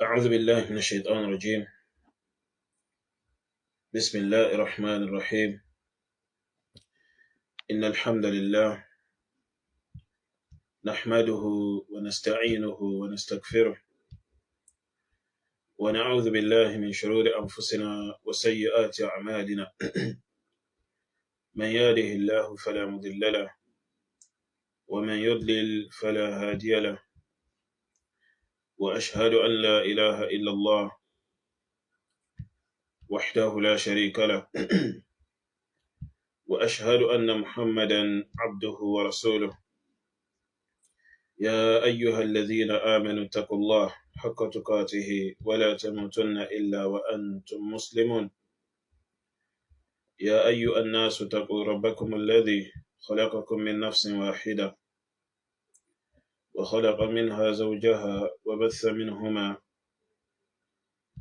أعوذ بالله من الشيطان الرجيم. بسم الله الرحمن الرحيم. إن الحمد لله نحمده ونستعينه ونستغفره ونعوذ بالله من شرور أنفسنا وسيئات أعمالنا. من يهده الله فلا مضل له ومن يضلل فلا هادي له، وأشهد أن لا إله إلا الله وحده لا شريك له وأشهد أن محمدا عبده ورسوله. يا أيها الذين آمنوا اتقوا الله حق تقاته ولا تموتن إلا وأنتم مسلمون. يا أيها الناس اتقوا ربكم الذي خلقكم من نفس واحدة وخلق منها زوجها وبث منهما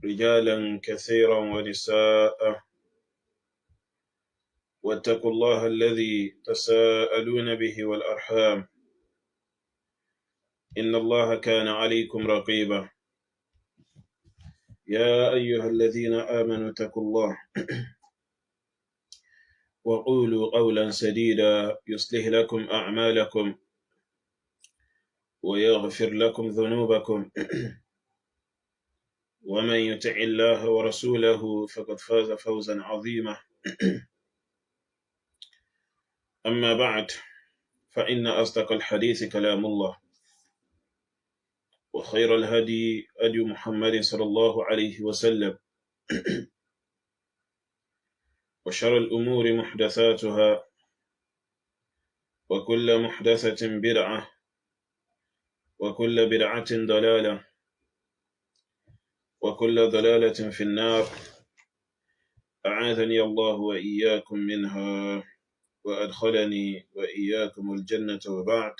رجالا كثيرا ونساء، واتقوا الله الذي تساءلون به والأرحام، إن الله كان عليكم رقيبا. يا أيها الذين آمنوا اتقوا الله وقولوا قولا سديدا يصلح لكم أعمالكم ويغفر لكم ذنوبكم، ومن يطع الله ورسوله فقد فاز فوزا عظيما. أما بعد، فإن أصدق الحديث كلام الله، وخير الهدي هدي محمد صلى الله عليه وسلم، وشر الأمور محدثاتها، وكل محدثة بدعة، وكل بدعة ضلالة، وكل ضلالة في النار. أعاذني الله وإياكم منها وأدخلني وإياكم الجنة. وبعد،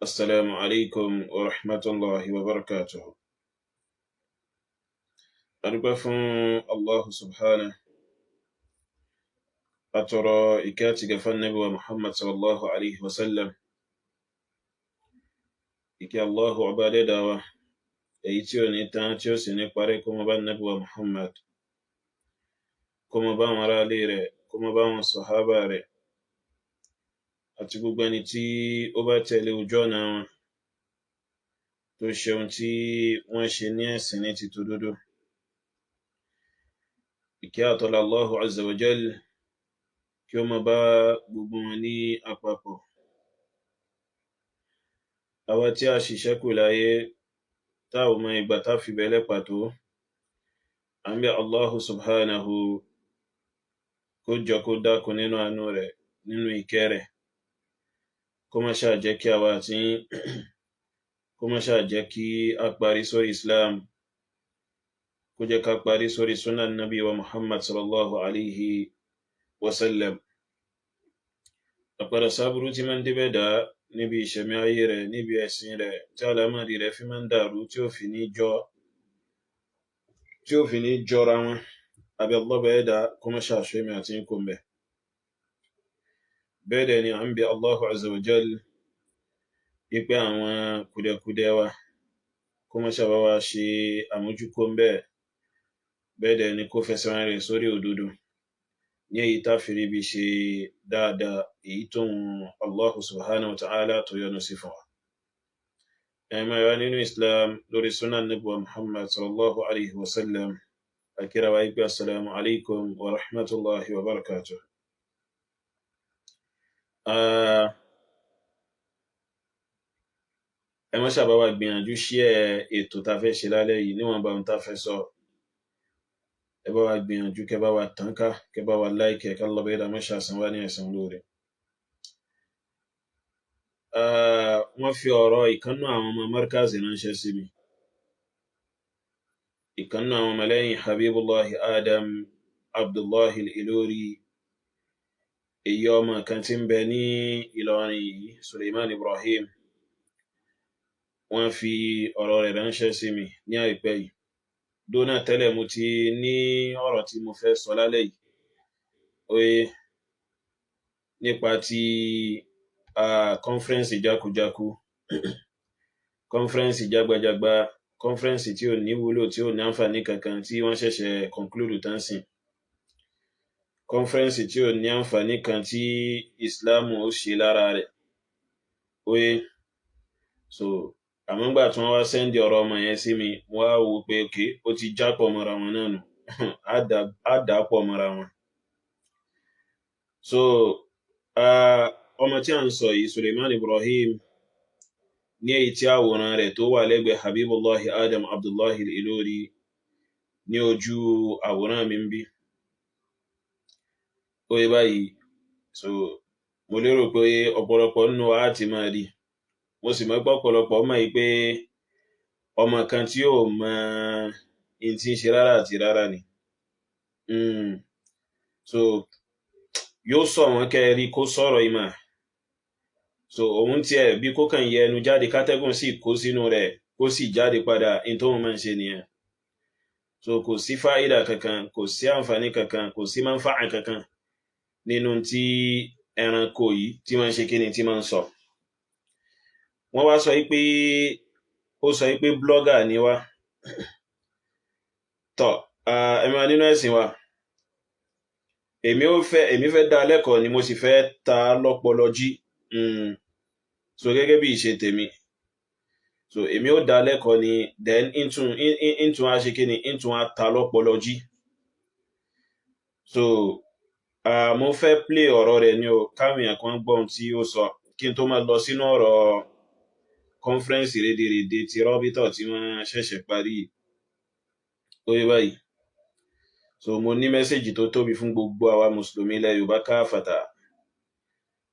السلام عليكم ورحمة الله وبركاته. أرجو الله سبحانه أترى إكاتك فالنبي محمد صلى الله عليه وسلم إكي الله عبادة دعوة إيتيو نتانتيو سنقباري كما بان نبي محمد، كما بان مرالي ري، كما بان صحابة ري، àti gbogbo ẹni tí ó bá tẹ̀lé ojú ọ̀nà wọn tó ṣe ohun tí wọ́n ṣe ní ẹ̀sìn ní ti tòdodo. Ìkẹ́ àtọ́lá Allahu Azza wa Jal kí ó máa bá gbogbo wọn ní àpapọ̀. Àwa tí a ṣiṣẹ́ kù láyé tá ò mọ ìgbà tá fi bẹ̀lẹ̀ pàtó, à ń bẹ̀ Allahu subhanahu kó jọ kó dákun nínú àánú rẹ̀, nínú ìkẹ́ rẹ̀, kó má ṣáà jẹ́ kí àwa àti kó má ṣáà jẹ́ kí a parí sórí Islam, kó jẹ́ ká parí sórí sunnah nabi wa Muhammad sallallahu alaihi wasallam. Àpàdà sáburú tí máa ń débẹ̀ dá níbi ìṣẹ̀mí ayé rẹ̀, níbi ẹ̀sìn rẹ̀, tí àlámọ̀rí rẹ̀ fi máa ń dàrú, tí ó fi ní jọra wọn. Àbí Allah bẹ́ẹ̀ dá kó má ṣáà ṣe mi àti ń kó mbẹ̀. Bẹ́ẹ̀ dẹ̀ ni à ń bi Allahu Azza wa Jal wípé àwọn kùdẹ̀kùdẹ̀ wa kó má ṣáà bá wa ṣe àmójúkó mbẹ̀. Bẹ́ẹ̀ dẹ̀ ni kó fẹsẹ̀ wọn rẹ̀ sórí òdodo ní èyí tá fi rí bí ṣe dáadáa èyí tó ń Allahu subhanahu wa ta'ala tó yọ́nú sí fún wa. ẹ̀mọ̀ ìwà nínú Islam lórí sunan nabuwa Muhammad sallallahu alaihi wasallam akira wa ikpe assalamu alaikum wa rahmatullahi wa barakatuh. ẹ má ṣàbá wa gbìyànjú share ètò tá fẹ́ ṣe lálẹ́ yìí níwọ̀n bá ń tá fẹ́ sọ. ẹ bá wa gbìyànjú kẹ́ bá wa tàn ká, kẹ́ bá wa like ká lọ bẹ́ẹ̀ dá má ṣàṣàn wá ní ẹ̀san lóore. wọ́n fi ọ̀rọ̀ ìkànnú àwọn ọmọ markazi ránṣẹ́ sí mi. ìkànnú àwọn ọmọlẹ́yìn Habibullahi Adam Abdullahi Al-Ilori, èyí ọmọ kan tí ń bẹ ní Ìlọrin yìí, Suleiman Ibrahim, wọ́n fi ọ̀rọ̀ rẹ̀ ránṣẹ́ sí mi ní àìpẹ́ yìí. Dóná tẹ́lẹ̀ mo ti ní ọ̀rọ̀ tí mo fẹ́ sọ lálẹ́ yìí oye nípa ti conference jákujáku conference jágbajàgba conference tí ò ní wúlò tí ò ní àǹfààní kankan tí wọ́n ṣẹ̀ṣẹ̀ conclude tán sí, conference tí ò ní àǹfààní kan tí Islam ó ṣe lára rẹ̀ oye. So àmọ́ gbà tí wọ́n wá sẹ́ndì ọ̀rọ̀ ọmọ yẹn sí mi, wọ́n á wò pé ok ó ti jápọ̀ mọ́ra wọn náà nù á dàpọ̀ mọ́ra wọn. So ọmọ tí a ń sọ yìí, Suleiman Ibrahim, ní èyí tí àwòrán rẹ̀ tó wà lẹ́gbẹ̀ẹ́ Habibullahi Adam Abdullahi Al-Ilori ní ojú àwòrán mi ń bí oye báyìí. So mo lérò pé ọ̀pọ̀lọpọ̀ nínú wa ti máa rí, mo sì mọ̀ pé ọ̀pọ̀lọpọ̀ mọ̀ yìí pé ọmọ kan tí ó mọ in tí ń ṣe rárá àti rárá ni. So yóò sọ wọn kẹrí kó sọ̀rọ̀ ìmọ̀. So òun tí ẹ̀ bí kó kàn yẹ ẹnu jáde kátẹ́gùn sí kó sínú rẹ̀ kó sì jáde padà in tó máa ń ṣe nìyẹn. So kò sí fáìdà kankan, kò sí àǹfààní kankan, kò sí manfa'a kankan nínú tí ẹranko yìí tí máa ń ṣe kíni tí máa ń sọ. Wọ́n wá sọ pé ó sọ pé blogger ni wá. Tọ́ ẹ̀mọ́ nínú ẹ̀sìn wa, èmi fẹ́ dá lẹ́kọ̀ọ́ ni mo sì fẹ́ ta lọ́pọlọ jí. So gẹ́gẹ́ bí ìṣe tèmi, so èmi ó dá lẹ́kọ̀ọ́ ni then into a ṣe kíni into a ta lọ́pọlọ jí. So mo fẹ́ play ọ̀rọ̀ rẹ̀ ni o káwọn kan gbọ́n tí ó sọ kí n tó máa lọ sínú ọ̀rọ̀ conference rédèrèdè ti rọ́bítọ̀ tí wọ́n ṣẹ̀ṣẹ̀ parí oye báyìí. So mo ní mẹ́sẹ̀jì tó tóbi fún gbogbo àwa mùsùlùmí ilẹ̀ Yorùbá káfàtà.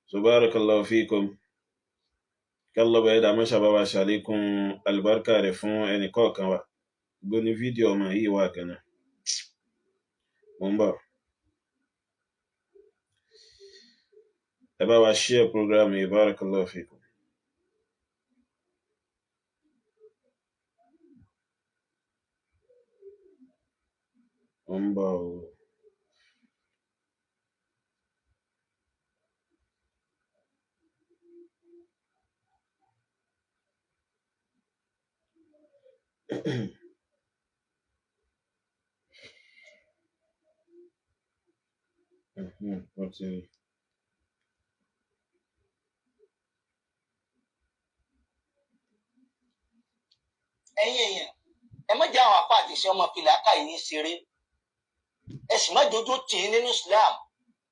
So barakallahu fikum, kálọ́bà ẹ̀dà mọ́ṣàbá wa ṣàlékún albarka rẹ̀ fún ẹnì kọ̀ọ̀kan wa. Gbó ní fídíò ọmọ yìí wà kanáà mo ń bọ̀. ẹ bá wa share program yìí, barakallahu fikum. mo ń bọ̀ o. ẹ̀yin èèyàn, ẹ má jẹ́ àwọn apá àti ìṣe ọmọ fìlà ká yìí ṣeré, ẹ sì má dojú tì í nínú Islam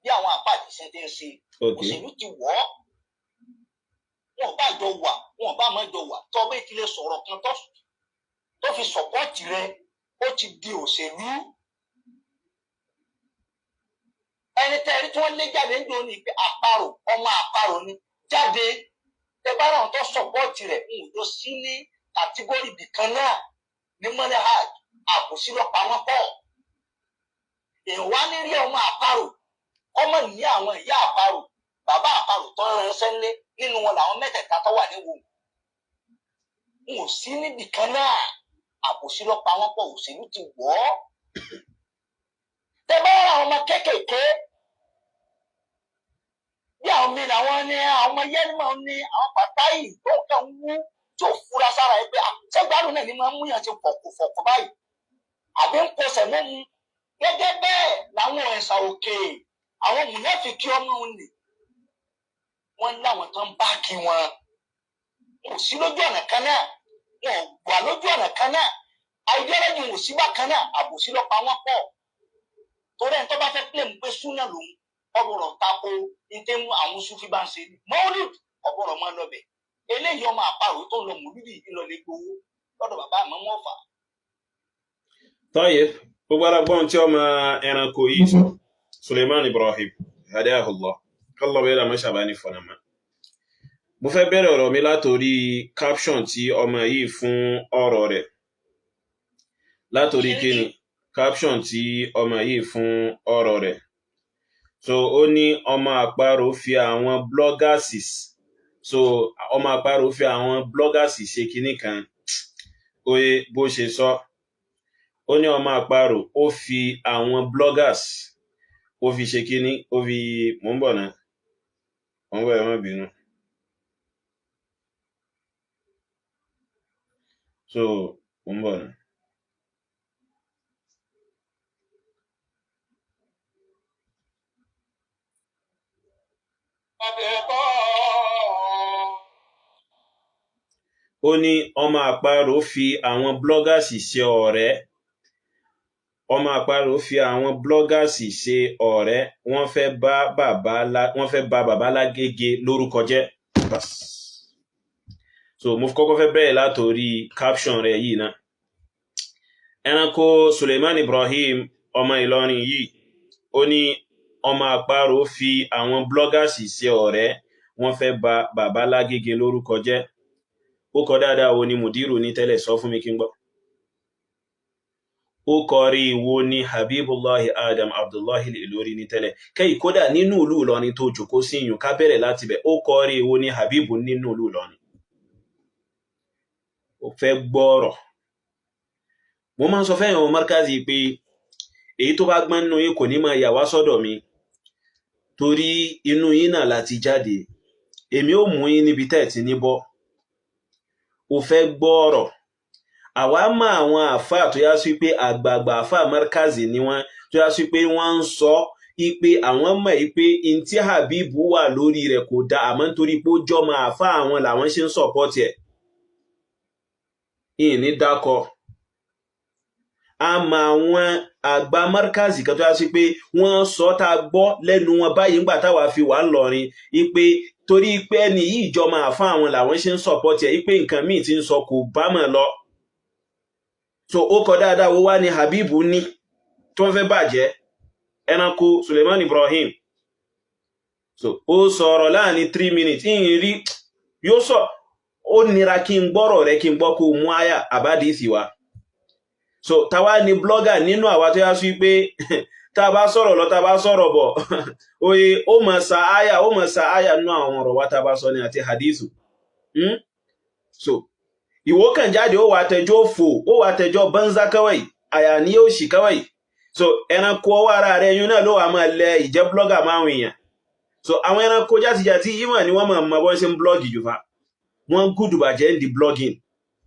bí àwọn apá àti ìṣe ti ń ṣe. Òṣèlú ti wọ̀ ọ́, wọn bá jọ wà wọn bá má jọ wà, tó bẹ́ẹ̀ ti lè sọ̀rọ̀ kan tó fi sọ̀pọ́ọ̀tì rẹ, ó ti di òṣèlú. ẹni tẹ́rí tí wọ́n lé jáde ń dùn ní pé àparò ọmọ àparò ni jáde, ẹ bá ráwọn tó sọ̀pọ́ọ̀tì rẹ̀ ń lọ sí ní kàtígórì bìkan náà ní manhaj àbòsí lọ́pàá wọn pọ̀. èèyàn wá ní rí ọmọ àparò ọmọ ní àwọn ìyá àparò bàbá àparò tó ń ránṣẹ́ lé nínú wọn làwọn mẹ́tẹ̀ẹ̀ta tó wà níwò. n ò sí níbìkan náà, àbòsí lọ́pàá wọn pọ̀, òṣèlú ti wọ̀ ọ́. tẹ bá ra àwọn ọmọ kéékèèké bí àwọn mi làwọn ní àwọn ọmọ yẹnìmọ̀ ní àwọn bàbá yìí tó kàn ń wú tí ò fura sára ẹ pé ṣẹ́gbàdùn náà ni máa ń mú yàn ti fọ̀kùfọ̀kù báyìí àbí ń kọsẹ̀ mọ́ mu. gẹ́gẹ́ bẹ́ẹ̀ làwọn ẹ̀sà òkè àwọn mùnáfíkí ọmọ òun ni wọ́n láwọn tó ń bá kí wọn kò sí lójú ọ̀nà kan náà wọn wà lójú ọ̀nà kan náà àìdíọ́lẹ́jì wò sí bákan náà àbòsí lọ́pàá wọn pọ̀ torí ẹni tó bá fẹ́ pè mú pé súnà lòun ọgbọ̀rọ̀ tako ìdè àwọn Sufi bá ń ṣe mọ́lìd ọgbọ̀rọ̀ máa lọ bẹ̀ eléyìí ọmọ àparò tó ń lọ mùlúdì ìlọlẹ̀ gbowó lọ́dọ̀ bàbá àmọ́ wọn fà. Tayyib gbogbo alágbọ́n tí ọmọ ẹranko yìí sọ Suleiman Ibrahim hadahullah kọ́lọ̀ bẹ́ẹ̀ lámọ́ ṣàbáni fọ̀nàmọ́. Mo fẹ́ bẹ̀rẹ̀ ọ̀rọ̀ mi látorí caption tí ọmọ yìí fún ọ̀rọ̀ rẹ̀ látorí kíni caption tí ọmọ yìí fún ọ̀rọ̀ rẹ̀. So ó ní ọmọ àparò fi àwọn bloggers ṣe kíní kan oye bó ṣe sọ ó ní ọmọ àparò ó fi àwọn bloggers ó fi ṣe kíní ó fi mò ń bọ̀ náà mò ń bọ̀ ẹ má bínú. So mò ń bọ̀ náà. Ó ní ọmọ àparò fi àwọn bloggers ṣe ọ̀rẹ́ ọmọ àparò fi àwọn bloggers ṣe ọ̀rẹ́ wọ́n fẹ́ bà bàbá Lágége lórúkọ jẹ́. So mo kọ́kọ́ fẹ́ bẹ̀rẹ̀ látorí caption rẹ̀ yìí náà. Ẹranko Suleiman Ibrahim ọmọ Ìlọrin yìí ó ní ọmọ àparò fi àwọn bloggers ṣe ọ̀rẹ́ wọ́n fẹ́ bà bàbá Lágége lórúkọ jẹ́. Ó kọ dáadáa wo ni Mùdírù ní tẹ́lẹ̀ sọ fún mi kí n gbọ́. Ó kọrí wo ni Habibullahi Adam Abdullahi Ìlọrí ní tẹ́lẹ̀ kẹ́yì kódà nínú ìlú Ìlọrin tó jòkó sí yùn ká bẹ̀rẹ̀ láti bẹ̀ ó kọrí wo ni Habibu nínú ìlú Ìlọrin. Ó fẹ́ gbọ́rọ̀. Mo máa ń sọ fẹ́yàn ọmọ Markazi pé èyí tó bá gbọ́n nínú yín kò ní máa yà wá sọ́dọ̀ mi torí inú yín náà láti jáde èmi ó mú yín níbi tẹ́ẹ̀ tí ní bọ́. Ó fẹ́ gbọ́rọ̀. Àwa mọ̀ àwọn àfáà tó yá sí pé àgbààgbà àfáà Markazi ni wọ́n tó yá sí pé wọ́n ń sọ ipe àwọn mọ̀ ipe in tí Habibu wà lórí rẹ̀ kò dá àmọ́ nítorí pé ó jọmọ àfáà àwọn làwọn ṣe ń sọ̀pọ̀tì ẹ̀. Ìní dákọ̀. A mọ̀ àwọn àgbà Markazi kan tó yá sí pé wọ́n sọ tá a gbọ́ lẹ́nu wọn báyìí ńgbà táwa fi wà ńlọrin ipe torí pé ẹni yìí jọmọ àfáà àwọn làwọn ṣe ń sọ̀pọ̀tì ẹ̀ ipe nǹkan míì ti ń sọ kò bá mọ̀ lọ. So ó kọ dáadáa wo wá ní Habibu ní tó ń fẹ́ bàjẹ́ ẹranko Suleiman Ibrahim. So ó sọ̀rọ̀ láàrin 3 minutes ìyìn rí yóò sọ ó nira kí n gbọ́rọ̀ rẹ kí n gbọ́ kó mú àyà àbádìsí wa. So táwa ni blogger nínú àwa tó yá sí pé tá bá sọ̀rọ̀ lọ tá bá sọ̀rọ̀ bọ̀ oye ó mọ̀ sa àyà nínú àwọn ọ̀rọ̀ wa tá bá sọ ní àti hadithu. So ìwọ kàn jáde ó wà tẹjọ́ fò ó wà tẹjọ́ banza kawai àyà ní ó sì kawai. So ẹranko ọwọ́ ara rẹ̀ yún náà ló wà máa lẹ ìjẹ́ blogger máa wìyàn. So àwọn ẹranko játijàti ìmọ̀ ni wọ́n mọ̀ bọ́n ṣe ń blog jù fa wọ́n gùdù bàjẹ́ ń di blogging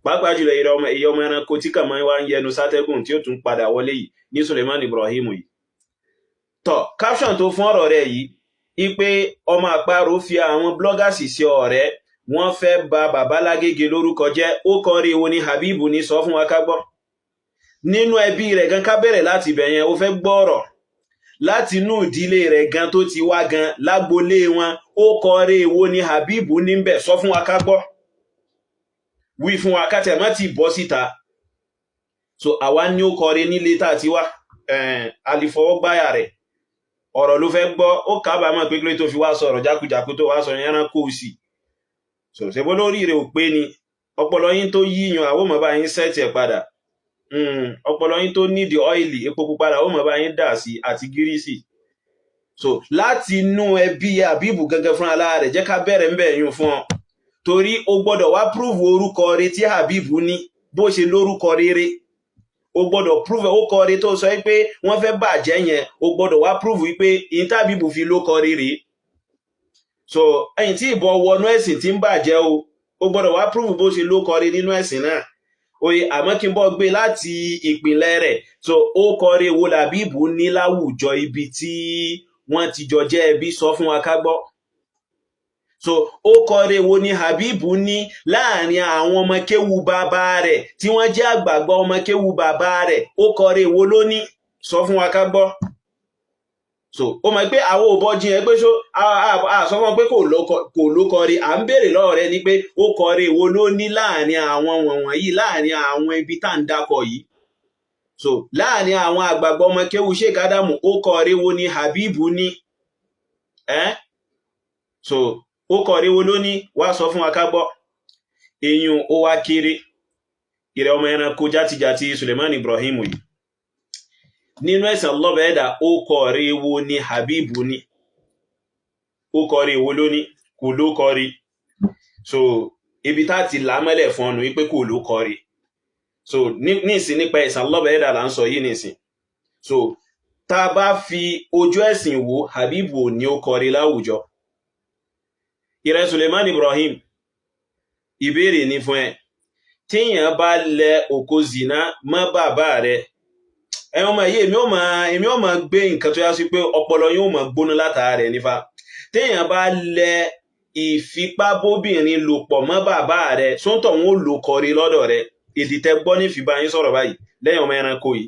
pàápàá jùlọ èyí ọmọ ẹranko tí kàn máa wá ń yẹnu sátẹ́gùn tí ó tún padà wọlé yìí ní Suleiman Ibrahim yìí. Tọ́ caption tó fún ọ̀rọ̀ rẹ̀ yìí ipe ọmọ àparò fi àwọn bloggers ṣe ọ̀rẹ́ wọ́n fẹ́ bà bàbá Lágége lórúkọ jẹ́. Ó kọrí wo ni Habibu ní sọ fún wa ká gbọ́. Nínú ẹbí rẹ̀ gan ká bẹ̀rẹ̀ láti bẹ̀ yẹn ó fẹ́ gbọ́rọ̀ láti inú ìdílé rẹ̀ gan tó ti wá gan lágbolé wọn ó kọrí wo ni Habibu ní bẹ̀ sọ fún wa ká gbọ́. Wí fún wa ká tẹ̀ má ti bọ́ síta. So àwa ní ó kọrí nílé tá ti wá alifọwọ́gbáyà rẹ̀ ọ̀rọ̀ ló fẹ́ gbọ́ ó kábàámọ̀ pé kílé tó fi wá sọ̀rọ̀ jákujàku tó wá sọ̀rọ̀ yẹn kó sí. So ṣe bó lórí rẹ̀ ò pé ni ọpọlọ yín tó yíyan àwọn ọmọ bá yín sẹ́ẹ̀tì ẹ̀ padà ọpọlọ yín tó nídìí ọ́ìlì epo pupa àwọn ọmọ bá yín dà sí àti gírísì. So láti inú ẹbí Habibu gangan fún alára rẹ̀ jẹ́ ká bẹ̀rẹ̀ ń bẹ̀ yún fún ọ torí o gbọ́dọ̀ wá prove orúkọ rẹ̀ tí Habibu ní bó ṣe lórúkọ rere o gbọ́dọ̀ prove ó kọ rẹ̀ tó sọ pé wọ́n fẹ́ bàjẹ́ yẹn o gbọ́dọ̀ wá prove wípé ìta Habibu fi ló kọ rere. So ẹ̀yin tí ìbọn wọnú ẹ̀sìn tí ń bàjẹ́ o gbọ́dọ̀ wá prove bó ṣe ló kọrí nínú ẹ̀sìn náà oye àmọ́ kí n bọ́ gbé láti ìpìlẹ̀ rẹ̀. So ó kọrí wo làbíbù ní láwùjọ ibi tí wọ́n ti jọ jẹ́ ẹbí sọ fún wa ká gbọ́. So ó kọre wo ni Habibu ní láàrin àwọn ọmọ kéwu bàbá rẹ̀ tí wọ́n jẹ́ àgbààgbà ọmọ kéwu bàbá rẹ̀, ó kọre wo ló ní sọ fún wa ká gbọ́. So ó mọ̀ pé àwọn ò bọ́jí ẹ pé ṣó sọ fún pé kò ló kọre, à ń béèrè lọ́wọ́ rẹ̀ ni pé ó kọre wo ló ní láàrin àwọn wọ̀nyí, láàrin àwọn ibi tá ń dákọ̀ yìí. So láàrin àwọn àgbààgbà ọmọ kéwu Sheikh Adamu, ó kọre wo ni Habibu ní so ó kọre wo ló ní wá sọ fún wa ká gbọ́. Èyàn ó wá kéré ìrẹ ọmọ ẹranko játijàti Suleiman Ibrahim yìí nínú ẹ̀sìn ọlọ́bẹ̀ẹ́dà, ó kọre wo ni Habibu ní, ó kọre wo ló ní kò ló kọre. So ibi tá ti lámẹ́lẹ̀ fún ọnù wípé kò ló kọre. So nísìn nípa ẹ̀sìn ọlọ́bẹ̀ẹ́dà là ń sọ yìí nísìn. So tá bá fi ojú ẹ̀sìn wo, Habibu ní ó kọre láwùjọ. Ìrẹ Suleiman Ibrahim, ìbéèrè ní fún ẹ, tíyàn bá lẹ òkò zina mọ́ bàbá rẹ̀, ẹ̀wọ̀n máa yé èmi ó máa gbé nǹkan tó yá sí pé ọpọlọ yóò máa gbóná látara rẹ̀ nífa. Tíyàn bá lẹ ìfipábóbìnrin lò pọ̀ mọ́ bàbá rẹ̀, sóńtọ̀ wọn ò lò kọrí lọ́dọ̀ rẹ̀. Èdè tẹ́ gbọ́ ní fìbá yín sọ̀rọ̀ báyìí lẹ́yìn ọmọ ẹranko yìí.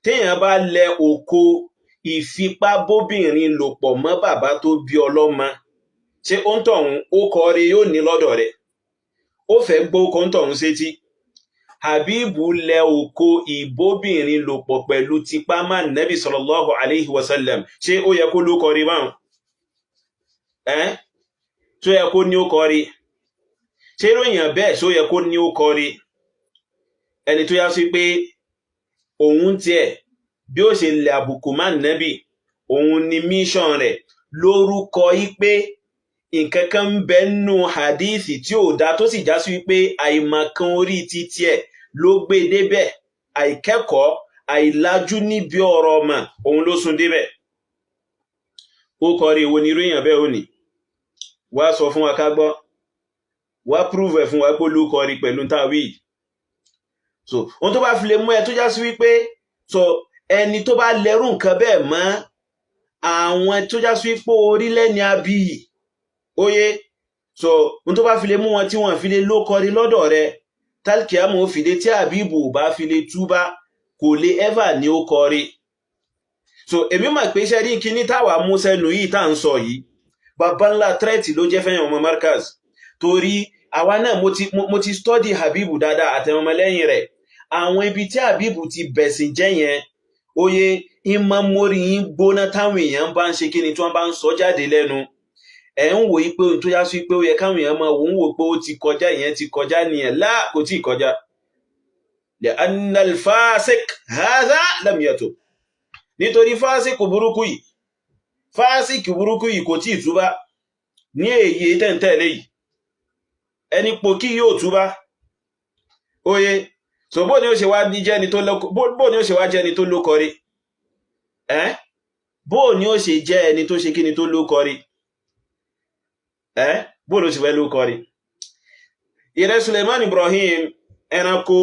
Tíyàn bá lẹ òkò ìfipábóbìnrin lò pọ̀ mọ́ bàbá tó bí ọlọ́mọ, ṣé ó ń tọ̀hún ó kọrí yóò ní lọ́dọ̀ rẹ̀? Ó fẹ́ gbó kó ń tọ̀hún sétí. Habibu lẹ òkò ìbóbìnrin lò pọ̀ pẹ̀lú tipá máa Nabi sallallahu alaihi wasallam, ṣé ó yẹ kó ló kọrí báhùn? Tó yẹ kó ní ó kọrí? Ṣé ròyìn bẹ́ẹ̀ ṣó yẹ kó ní ó kọrí? Ẹni tó yá sí pé òun tiẹ̀ bí ó ṣe lẹ àbùkù máa Nabi, òun ni mission rẹ̀ lórúkọ yí pé nǹkan kan ń bẹ nínú hadithi tí ó dá, tó sì já sí wípé àìmọ̀kan orí títí ẹ̀ ló gbé débẹ̀, àìkẹ́kọ̀ọ́ àìlájú níbi ọ̀rọ̀ ọmọ òun ló sún débẹ̀. Ó kọrí ìwo ni irú èèyàn bẹ́ẹ̀ ò ní wá sọ fún wa ká gbọ́, wá prove ẹ̀ fún wa pé ló kọrí pẹ̀lú táwí. So ohun tó bá fi lè mú ẹ tó já sí wípé so ẹni tó bá lẹ́rù nǹkan bẹ́ẹ̀ mọ́ àwọn tó já sí wípé orílẹ̀ ní abíyì oye, so ohun tó bá fi lè mú wọn tí wọ́n fi lè ló kọrí lọ́dọ̀ rẹ̀, tálkìámù ó fi lè tí Habibu bá fi lè túbá kò lè ever ní ó kọrí. So èmi mọ̀ pé iṣẹ́ rí kíní táwà mú sẹ́nu yìí tá ń sọ yìí bàbá ńlá tírẹ̀tì ló jẹ́ fẹ́yàn ọmọ Markaz, torí àwa náà mo ti study Habibu dáadáa àtẹ̀wọn ọmọlẹ́yìn rẹ̀. Àwọn ibi tí Habibu ti bẹ̀sìn jẹ́ yẹn oye, ìmọ̀ mórí yín gbóná táwọn èèyàn bá ń ṣe kíni tí wọ́n bá ń sọ jáde lẹ́nu. Ẹ̀ ń wò yí pé ohun tó yá sí pé ó yẹ káwọn èèyàn máa wò ń wò pé ó ti kọjá, ìyẹn ti kọjá nìyẹn. Láà kò tí ì kọjá. Li'anna al-fasiq hadha lam yatub, nítorí fásíkù burúkú yìí kò tí ì túbá ní èyí tẹ́ntẹ́lẹ̀ yìí. Ẹni pòkí yóò túbá oye. So bó ni ó ṣe wá jẹ́ ẹni tó ló kọrí? Bó ni ó ṣe jẹ́ ẹni tó ṣe kíni tó ló kọrí? Bó ló ṣe fẹ́ ló kọrí? Ìrẹ Suleiman Ibrahim, ẹranko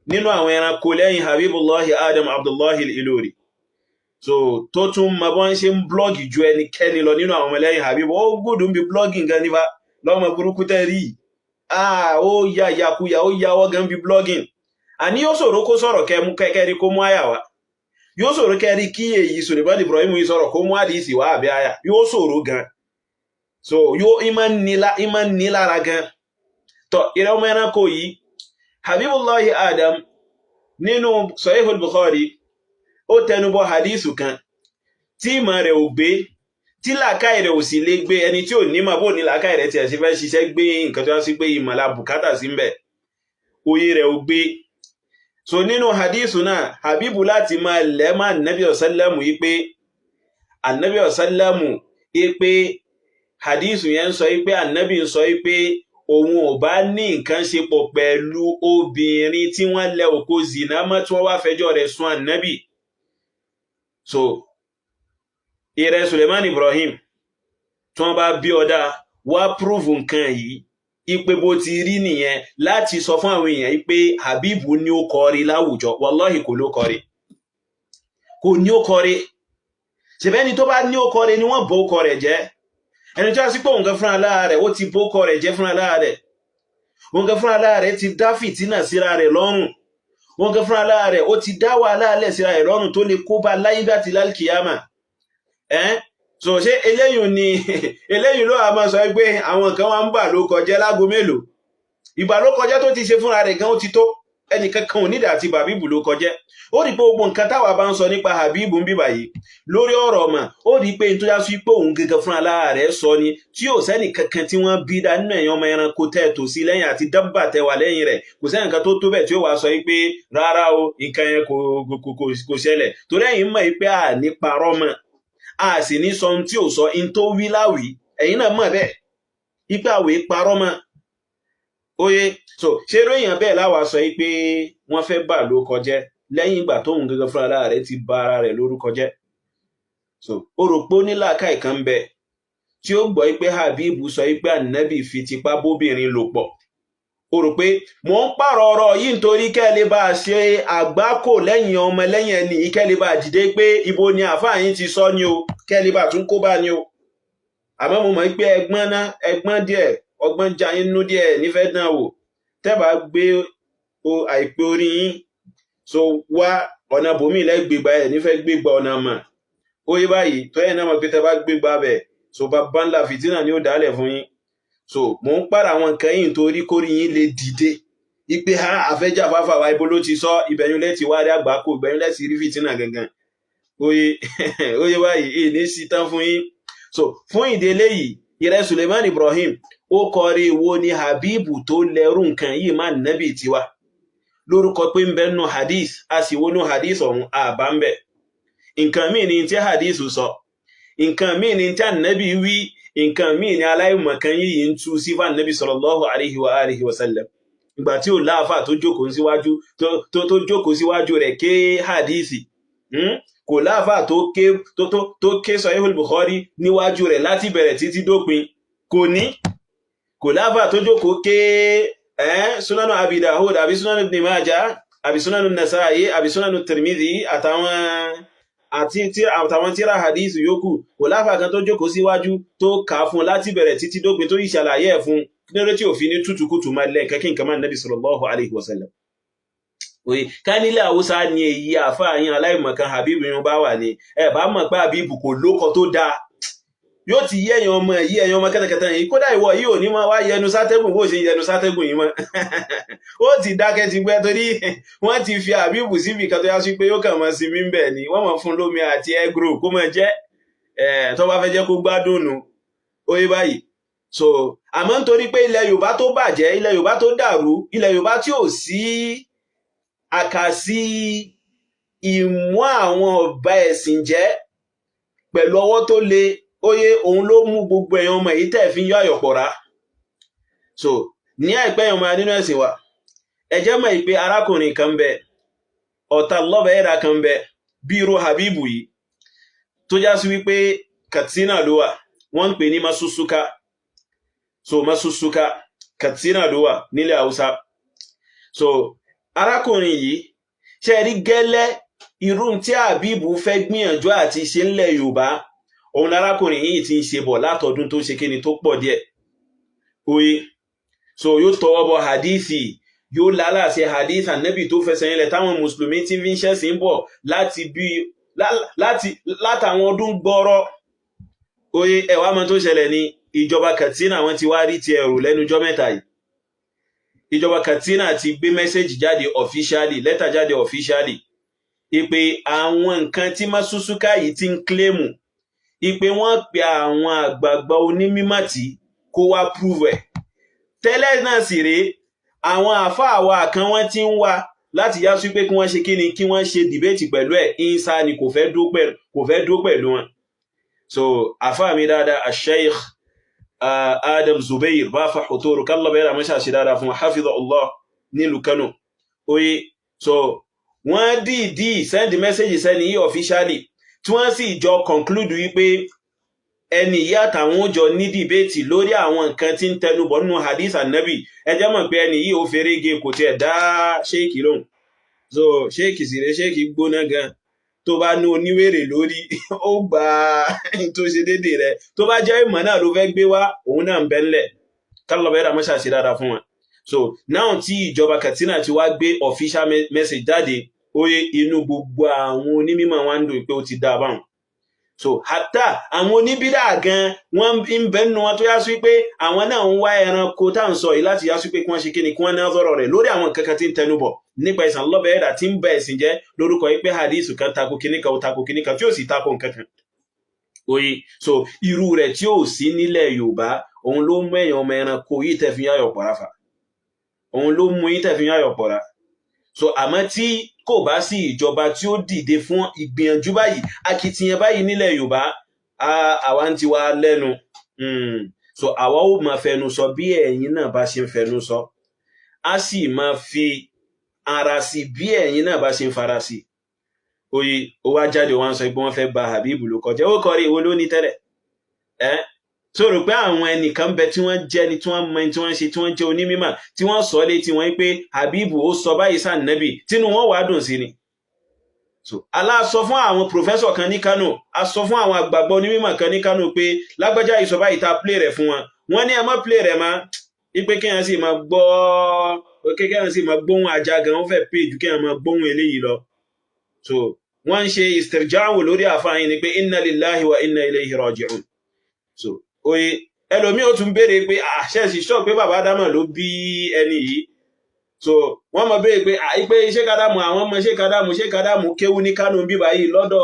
nínú àwọn ẹranko lẹ́yìn Habibullahi Adam Abdullahi Ilori, so tó tún ma bọ́n ṣe ń blọ́gì ju ẹnikẹ́ni lọ nínú àwọn ọmọlẹ́yìn Habibu. Ó gùdù ń bí blọ́gì gan nípa lọ́mọ burúkú tẹ́rí. Ó ya yakuya, ó yawọ́ gan bí blọ́gì. Àní yóò ṣòro kó sọ̀rọ̀ kẹ́rí kó mú àyà wá, yóò ṣòro kẹ́rí kí èyí Suleiman Ibrahim yìí sọ̀rọ̀ kó mú àdìsí wá àbí àyà, yóò ṣòro gan. So yóò ìmọ̀ ní lára gan. Tọ́ ìrẹ́ ọmọ ẹranko yìí Habibullahi Adam nínú Sahihul Bukhari ó tẹnubọ hadithu kan tí ìmọ̀ rẹ̀ ò gbé, tí làákàí rẹ̀ ò sì lè gbé. Ẹni tí ò ní mà bó ní làákàí rẹ̀ tí ẹ̀ sí fẹ́ ṣiṣẹ́ gbé nǹkan tó yá sí pé ìmọ̀lá bùkátà sí ń bẹ̀, òye rẹ̀ ò gbé. So nínú hadithu náà Habibu láti máa lẹ́mà Nabi ọ̀sálàmù yí pé Annabi ọ̀sálàmù yí pé hadithu yẹn sọ yí pé Annabi sọ yí pé òun ò bá ní nǹkan ṣe pọ̀ pẹ̀lú obìnrin tí wọ́n lẹ òkò zina mọ́ tí wọ́n wá fẹjọ́ rẹ̀ sùn Annabi. So ìrẹ Suleiman Ibrahim, tí wọ́n bá bí ọdá wá prúfù nǹkan yìí ipé bó ti rí nìyẹn, láti sọ fún àwọn èèyàn pé Habibu ní ó kọrí láwùjọ. Wallahi kò ló kọrí, kò ní ó kọrí. ṣèbẹ́ni tó bá ní ókọ rẹ̀ ni wọ́n bọ́ ókọ rẹ̀ jẹ́. Ẹni tí a sí pé òun gan fúnra lára rẹ̀ ó ti bọ́ ókọ rẹ̀ jẹ́ fúnra lára rẹ̀. Òun gan fúnra lára rẹ̀ ti dá fìtínà síra rẹ̀ lọ́rùn. Òun gan fúnra lára rẹ̀ ó ti dá wàhálà lẹ̀ síra rẹ̀ lọ́rùn tó lè kó bá láyé àti lálkìyámà. So ṣé eléyìí ló a máa sọ pé àwọn kan wá ń bà ló kọjẹ́ lágo mélòó? Ìbà ló kọjẹ́ tó ti ṣe fúnra rẹ̀ gan ó ti tó. Ẹnìkankan ò nídà àti bàbíbù ló kọjẹ́. Ó rí pé gbogbo nǹkan táwa bá ń sọ nípa Habibu ń bíbà yìí lórí ọ̀rọ̀ ọmọ, ó rí pé tó já sí pé òun gẹ́gẹ́ fúnra lára rẹ̀ sọ ni, tí ò sẹ́nì kankan tí wọ́n bí dá nínú ẹ̀yàn ọmọ ẹranko tẹ́ẹ̀tò sí lẹ́yìn àti dábà tẹwà lẹ́yìn rẹ̀, kò sẹ́nì kan tó tó bẹ̀ tí ó wá sọ pé rárá o nǹkan yẹn kò ṣẹlẹ̀. Torí ẹ̀yin mọ̀ pé a ní parọ́ mọ́, a sì ní sọ ohun tí ò sọ in tó wí láwìí, ẹ̀yin náà mọ̀ bẹ́ẹ̀ ipé àwẹ̀ parọ́ mọ́. Oye, so ṣe ròyìn bẹ́ẹ̀ láwa sọ pé wọ́n fẹ́ bà ló kọjẹ́ lẹ́yìn ìgbà tóun gẹ́gẹ́ fúnra lára rẹ̀ ti bà ara rẹ̀ lórúkọ jẹ́. So ó rò pé ó ní làákàyè kan bẹ tí ó gbọ́ pé Habibu sọ pé Ànábì fi tipá bóbìnrin lò pọ̀. Ó rò pé mò ń pààrọ̀ ọ̀rọ̀ yìí nítorí kẹ́lẹ́ bá ṣe àgbákò lẹ́yìn ọmọ lẹ́yìn ẹni kẹ́lẹ́ bá dìde pé ibo ni àfáà yín ti sọ ni o, kẹ́lẹ́ bá tún kó bá ni o. Àmọ́ mo mọ̀ pé ẹgbọ́n díẹ̀ ọgbọ́n jayín nú díẹ̀ nífẹ̀ẹ́ dán wò tẹ́bà gbé àìpé orí yín so wá ọ̀nà bòmí lẹ́gbẹ̀gbà ẹ̀ nífẹ̀ẹ́ gbégbà ọ̀nà mọ̀. Ó yé báyìí tó yẹ náà mọ̀ pé tẹ́bà gbégbà bẹ̀ so bá ńlá fìtínà ni ó dálẹ̀ fún yín. So mò ń pààrà àwọn nǹkan yìí nítorí kórí yín lè dìde ipe ha àfẹ́jà fáfà wa ibo ló ti sọ ìbẹ̀yún lẹ́tì wá rí àgbákò ìbẹ̀yún lẹ́tì rí fìtínà gangan. Ó yé báyìí ní sí tán fún yín. So fún ìdílé yìí ìrẹ́ Suleiman Ibrahim ó kọrí wo ni Habibu tó lẹ́rù nǹkan yìí má nẹ́bì tiwa lórúkọ pé ń bẹ nù hadith, a sì wọnú hadith ọ̀hún àbá ń bẹ̀. Nǹkan míì ni tí hadith sọ, nǹkan míì ni tí ànábì wí, nǹkan míì ni aláìmọ̀kan yìí ń tú sí fún ànábì sallallahu alaihi wa alihi wa sallam. Ìgbà tí ò láàfà tó jókòó síwájú rẹ̀ ké hadith, kò láàfà tó ké Sahihul Bukhari níwájú rẹ̀ láti bẹ̀rẹ̀ títí dópin, kò láàfà tó jókòó ké Sunanu Abi Dawud àbí Sunanu Ibn Majah àbí Sunanu Nasa'i àbí Sunanu Tirmidhi àtàwọn tíra hadith yòókù, kò láàfà kan tó jókòó síwájú tó kà fún láti bẹ̀rẹ̀ títí dópin tó ìṣàlàyé ẹ̀ fún kílódé tí ò fi ní tútùkùtù máa lẹ́ kẹ́kí nǹkan máa Nabi sallallahu alaihi wasallam. Oye, ká nílẹ̀ Haúsá ni èyí àfáàyàn aláìmọ̀kan Habibu yẹn bá wà ní ẹ bá mọ̀ pé Habibu kò lókọ tó dáa, yóò ti yí ẹ̀yàn ọmọ kẹ́tẹ̀kẹ́tẹ̀ yìí, kódà ìwọ yìí ò ní máa wá yẹnu sátẹ́gùn bó ṣe yẹnu sátẹ́gùn yìí mọ́. Ó ti dákẹ́ ti gbẹ́ torí wọ́n ti fi Habibu síbi kan tó yá sí pé yóò kàn mọ́ sí mí bẹ̀ ni wọ́n mọ̀ fún lómi àti ẹgbro kó mọ̀ jẹ́ tó bá fẹ́ jẹ́ kó gbádùn nù. Ó yé báyìí. So àmọ́ nítorí pé ilẹ̀ Yorùbá tó bàjẹ́, ilẹ̀ Yorùbá tó dàrú, ilẹ̀ Yorùbá tí ò sí àkàsí ìmú àwọn ọba ẹ̀sìn jẹ́ pẹ̀lú ọwọ́ tó le, oye òun ló mú gbogbo ẹ̀yàn ọmọ èyí tẹ́ fi ń yọ àyọ̀pọ̀rá. So ní àìpẹ́ ẹ̀yàn ọmọ nínú ẹ̀sìn wa ẹ jẹ́ mọ̀ pé arákùnrin kan bẹ ọ̀tá lọ́bẹ̀ ẹ̀dà kan bẹ bí irú Habibu yìí tó já sí wípé Katsina ló wà, wọ́n ń pè ní Masusuka. So Masusuka Katsina ló wà nílẹ̀ Haúsá. So arákùnrin yìí ṣe rí gẹ́lẹ́ irú tí Habibu fẹ́ gbìyànjú àti ṣe ńlẹ̀ Yorùbá òun arákùnrin yìí ti ń ṣe bọ̀ látọdún tó ṣe kíni tó pọ̀ díẹ̀. Oye, so yóò tọwọ́ bọ hadithi, yóò lálàsẹ hadith Ànábì tó fẹsẹ̀ nílẹ̀ táwọn mùsùlùmí tí fi ń ṣẹ̀sìn bọ̀ látàwọn ọdún gbọ́rọ̀. Oye, ẹwà mọ́ tó ṣẹlẹ̀ ní ìjọba Katsina wọ́n ti wá rí ti ẹ̀rù lẹ́nujọ́ mẹ́ta yìí. Ìjọba Katsina ti gbé mẹ́sẹ̀jì jáde officially, lẹ́tà jáde officially ìpè àwọn nǹkan tí Masusuka yìí ti ń kílèmù ìpè wọ́n pe àwọn àgbààgbà onímímọ̀ tí kó wá prove ẹ̀. Tẹ́lẹ̀ náà sì rèé àwọn àfáà wa kan wọ́n ti ń wá láti yá sí pé kí wọ́n ṣe kíni, kí wọ́n ṣe debate pẹ̀lú ẹ̀, ìsá ni kò fẹ́ dó pẹ̀lú wọn. So àfáà mi dáadáa Sheikh Adam Zubair bá fa huturu kálọ̀ bẹ́ẹ̀rẹ̀ mọ́ṣà ṣe dáadáa fún hafidhahullah nílùú Kano. Oye, so wọ́n dìídì send message sẹ́ni yìí officially tí wọ́n sì jọ conclude wípé ẹni yìí àtàwọn jọ ní debate lórí àwọn nǹkan tí ń tẹnubọ̀ nínú hadith Ànábì. Ẹ jẹ́ mọ̀ pé ẹni yìí ó ferege kò tiẹ̀ dá Sheikh lóhùn. So Sheikh sì rẹ̀ Sheikh gbóná gan. tó bá ní oníwèrè lórí ó gba tó ṣe déédéé rẹ̀, tó bá jẹ́ ìmọ̀ náà ló fẹ́ gbé wá òun náà ń bẹ ńlẹ̀ kálọ̀ bẹ́ẹ̀ dà mọ́ṣá ṣe dáadáa fún wọn. So now tí ìjọba Katsina ti wá gbé official message jáde oye inú gbogbo àwọn onímọ̀ wa ń dùn pé ó ti dá báwọn. So hatta àwọn oníbídà gan wọ́n ń bẹ nínú wọn tó yá sí pé àwọn náà ń wá ẹranko tá ń sọ yìí láti yá sí pé kí wọ́n ṣe kí ni kí wọ́n náà sọ̀rọ̀ rẹ̀ lórí àwọn kankan tí ń tẹnubọ̀ nípa ìsàn lọ́bẹ̀ẹ́dà tí ń bẹ ẹ̀sìn jẹ́ lórúkọ yìí pé hadithu kan tako kíníkan ó tako kíníkan tí ó sì tako nǹkankan. Oye so irú rẹ̀ tí ó sí nílẹ̀ Yorùbá òun ló mú èèyàn ọmọ ẹranko yìí tẹ́ fi yáyọ̀ pọ̀ra fà, òun ló mú yìí tẹ́ fi yáyọ̀ pọ̀ra. So àmọ́ tí kò bá sí ìjọba tí ó dìde fún ìgbìyànjú báyìí akitiyan báyìí nílẹ̀ Yorùbá àwa ń tiwa lẹ́nu. So àwa ó máa fẹnu sọ bí ẹ̀yin náà bá ṣe ń fẹnu sọ, a sì máa fi ara sí bí ẹ̀yin náà bá ṣe ń fara sí. Oye ó wá jáde wọ́n sọ pé wọ́n fẹ́ ba Habibu ló kọjá, ó kọrí ìwọ ló ní tẹ́lẹ̀ so rò pé àwọn ẹnìkan bẹ tí wọ́n jẹ́ ni tí wọ́n mọ tí wọ́n ṣe tí wọ́n jẹ́ onímímọ̀ tí wọ́n sọ létí wọn pé Habibu ó sọ báyìí sáà nẹ́bì tínú wọn wàá dùn sí ni. So Allah sọ fún àwọn professor kan ní Kano, a sọ fún àwọn àgbàgbọ́ onímímọ̀ kan ní Kano pé lágbájá ìsọ báyìí tá play rẹ̀ fún wọn, wọ́n ní ẹ má play rẹ̀ má ipe kéèyàn sì máa gbọ́ kéèyàn sì máa gbóhùn ajá gan ó fẹ́ pé ju kéèyàn máa gbóhùn eléyìí lọ. So wọ́n ń ṣe istirja'u lórí àfáàyìn ni pé inna lillahi wa inna ilayhi raji'un. So oye ẹlòmí ó tún béèrè pé àṣẹ́sì ṣọ́ pé bàbá Ádámọ̀ ló bí ẹni yìí. So wọ́n mọ̀ béèrè pé àìpé Sheikh Adamu àwọn ọmọ Sheikh Adamu kéwú ní Kánò bíbá yìí lọ́dọ̀